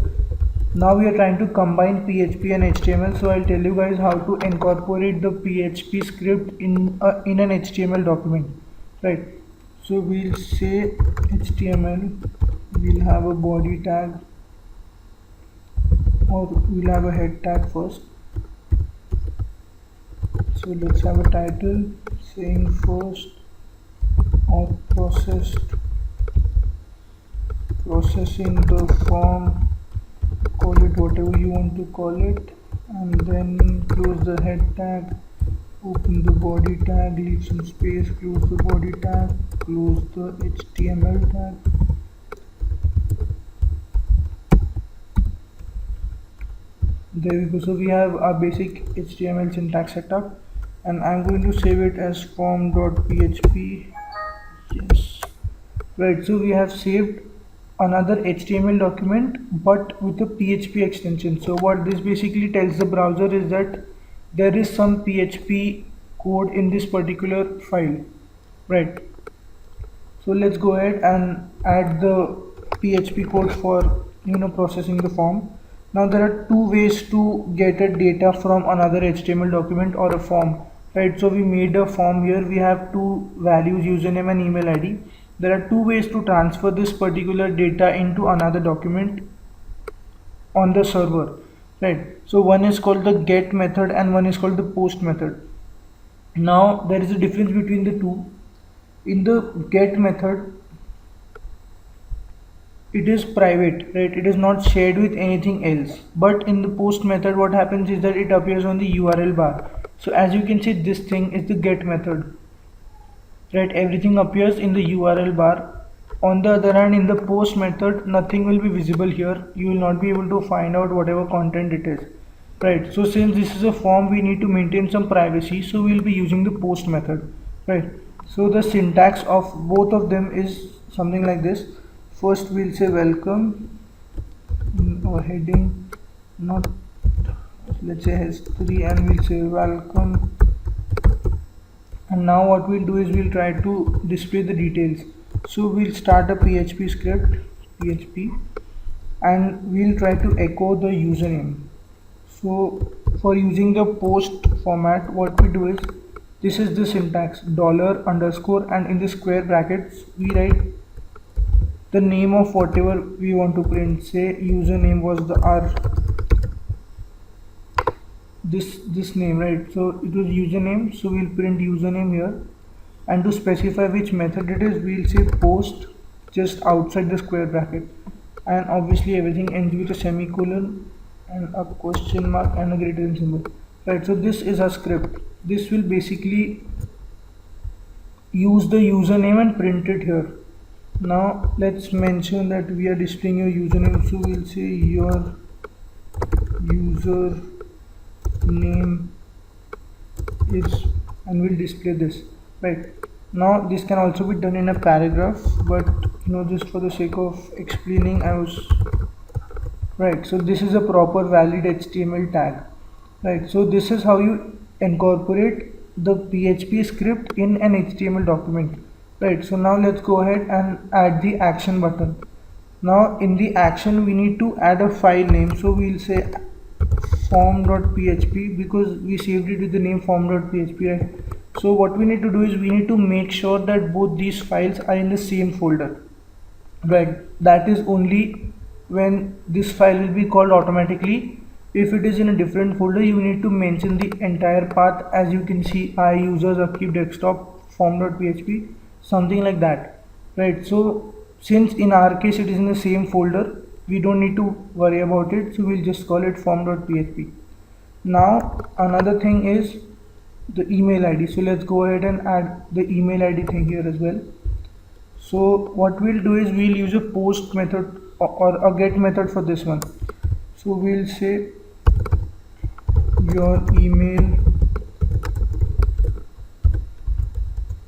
now we are trying to combine PHP and HTML, so I'll tell you guys how to incorporate the PHP script in an HTML document, right? So we'll say HTML, we'll have a body tag, or we'll have a head tag first. So let's have a title saying first or processing the form, call it whatever you want to call it, and then close the head tag, open the body tag, leave some space, close the body tag, close the HTML tag. There we go. So we have our basic HTML syntax setup, and I'm going to save it as form.php. Yes, right. So we have saved another HTML document but with a PHP extension. So what this basically tells the browser is that there is some PHP code in this particular file, right? So let's go ahead and add the PHP code for processing the form. Now there are two ways to get a data from another HTML document or a form, right? So we made a form here. We have two values, username and email ID. There are two ways to transfer this particular data into another document on the server, right? So one is called the get method and one is called the post method. Now there is a difference between the two. In the get method, it is private, right? It is not shared with anything else. But in the post method, what happens is that it appears on the URL bar. So as you can see, this thing is the get method, right? Everything appears in the URL bar. On the other hand, in the post method, nothing will be visible here. You will not be able to find out whatever content it is, right? So since this is a form, we need to maintain some privacy, so we'll be using the post method, right? So the syntax of both of them is something like this. First we'll say welcome, or heading, not, let's say history, and we'll say welcome. And now what we'll do is we'll try to display the details. So we'll start a PHP script, PHP, and we'll try to echo the username. So for using the post format, what we do is, this is the syntax, dollar underscore, and in the square brackets we write the name of whatever we want to print. Say username was the r, this name, right? So it was username, so we'll print username here. And to specify which method it is, we'll say post just outside the square bracket, and obviously everything ends with a semicolon and a question mark and a greater than symbol, right? So this is a script. This will basically use the username and print it here. Now let's mention that we are displaying your username, so we'll say your user name is, and we'll display this, right? Now this can also be done in a paragraph, but just for the sake of explaining, I was right. So this is a proper valid HTML tag, right? So this is how you incorporate the PHP script in an HTML document, right? So now let's go ahead and add the action button. Now in the action we need to add a file name, so we'll say form.php, because we saved it with the name form.php, right? So what we need to do is we need to make sure that both these files are in the same folder, right? That is only when this file will be called automatically. If it is in a different folder, you need to mention the entire path. As you can see, I users upkeep desktop form.php, something like that, right? So since in our case it is in the same folder, we don't need to worry about it, so we'll just call it form.php. Now another thing is the email ID. So let's go ahead and add the email ID thing here as well. So what we'll do is we'll use a post method or a get method for this one. So we'll say your email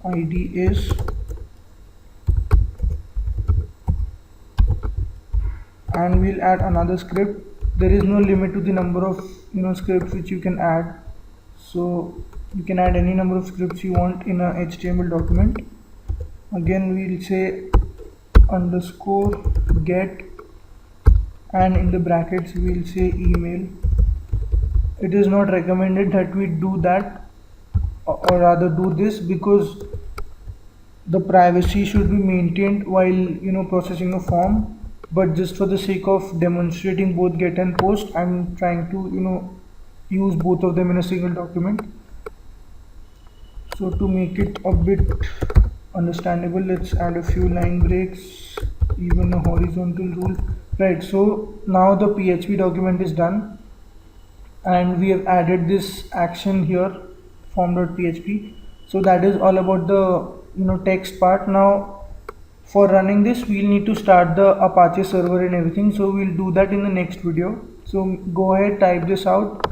ID is, and we'll add another script. There is no limit to the number of scripts which you can add, so you can add any number of scripts you want in a HTML document. Again we'll say underscore get, and in the brackets we'll say email. It is not recommended that we do that, or rather do this, because the privacy should be maintained while processing a form. But just for the sake of demonstrating both get and post, I'm trying to use both of them in a single document. So to make it a bit understandable, let's add a few line breaks, even a horizontal rule, right? So now the PHP document is done, and we have added this action here, form.php. So that is all about the text part. Now for running this, we'll need to start the Apache server and everything, so we'll do that in the next video. So go ahead, type this out,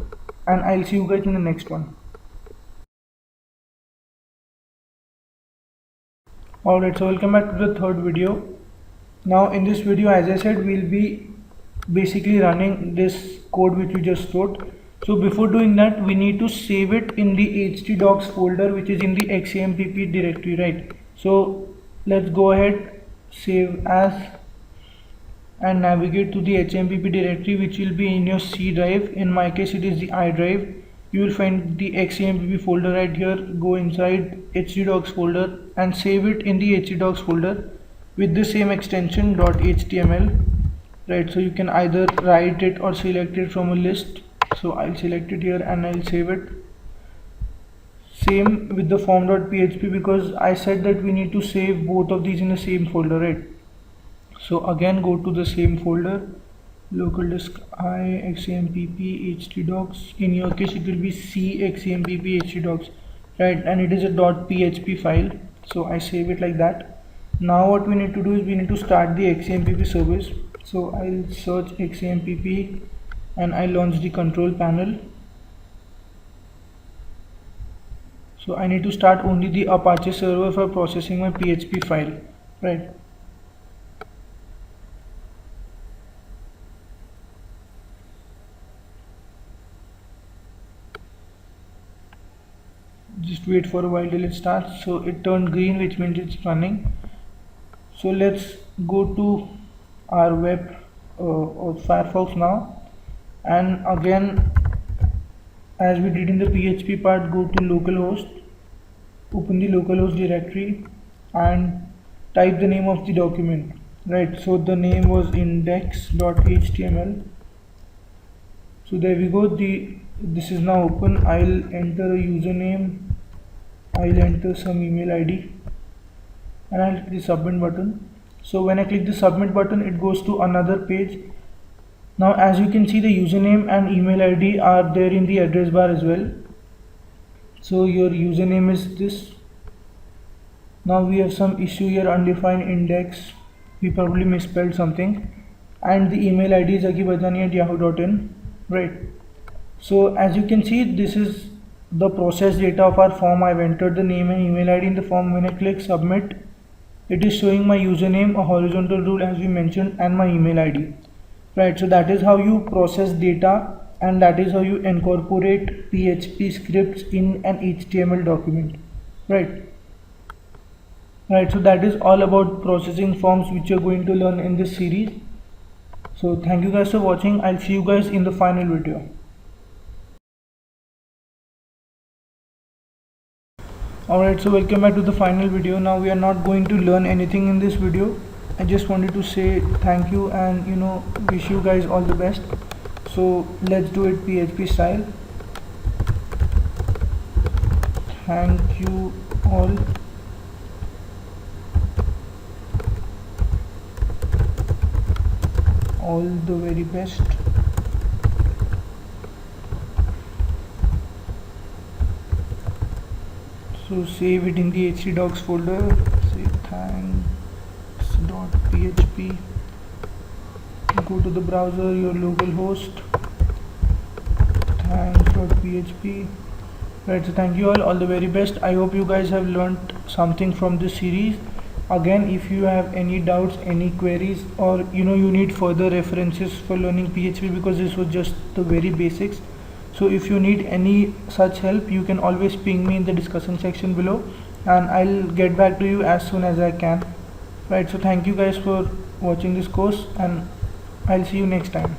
and I'll see you guys in the next one. Alright, so welcome back to the third video. Now in this video, as I said, we'll be basically running this code which we just wrote. So before doing that, we need to save it in the htdocs folder, which is in the xampp directory, right? So let's go ahead, save as, and navigate to the xampp directory, which will be in your C drive. In my case it is the I drive. You will find the xampp folder right here. Go inside htdocs folder and save it in the htdocs folder with the same extension .html, right? So you can either write it or select it from a list. So I'll select it here and I'll save it. Same with the form.php, because I said that we need to save both of these in the same folder, right? So again go to the same folder, local disk I xampp htdocs. In your case it will be c xampp htdocs, right? And it is a .php file, so I save it like that. Now what we need to do is we need to start the xampp service. So I'll search xampp and I launch the control panel. So I need to start only the Apache server for processing my PHP file, right? Just wait for a while till it starts. So it turned green, which means it's running. So let's go to our web or Firefox now, and again as we did in the PHP part, go to localhost, open the localhost directory and type the name of the document, right? So the name was index.html. So there we go, this is now open. I'll enter a username, I'll enter some email ID, and I'll click the submit button. So when I click the submit button, it goes to another page. Now as you can see, the username and email ID are there in the address bar as well. So your username is this. Now we have some issue here, undefined index, we probably misspelled something, and the email ID is agibajani@yahoo.in, right? So as you can see, this is the process data of our form. I've entered the name and email ID in the form. When I click submit, it is showing my username, a horizontal rule as we mentioned, and my email ID, right? So that is how you process data, and that is how you incorporate PHP scripts in an HTML document, right? Right, so that is all about processing forms, which you're going to learn in this series. So thank you guys for watching. I'll see you guys in the final video. Alright, so welcome back to the final video. Now we are not going to learn anything in this video. I just wanted to say thank you and wish you guys all the best. So let's do it PHP style. Thank you all. All the very best. So save it in the htdocs folder. Say thanks.php. Go to the browser, your local host, thanks.php. Right, so thank you all the very best. I hope you guys have learned something from this series. Again, if you have any doubts, any queries, or you need further references for learning PHP, because this was just the very basics. So if you need any such help, you can always ping me in the discussion section below, and I'll get back to you as soon as I can. Right, so thank you guys for watching this course, and I'll see you next time.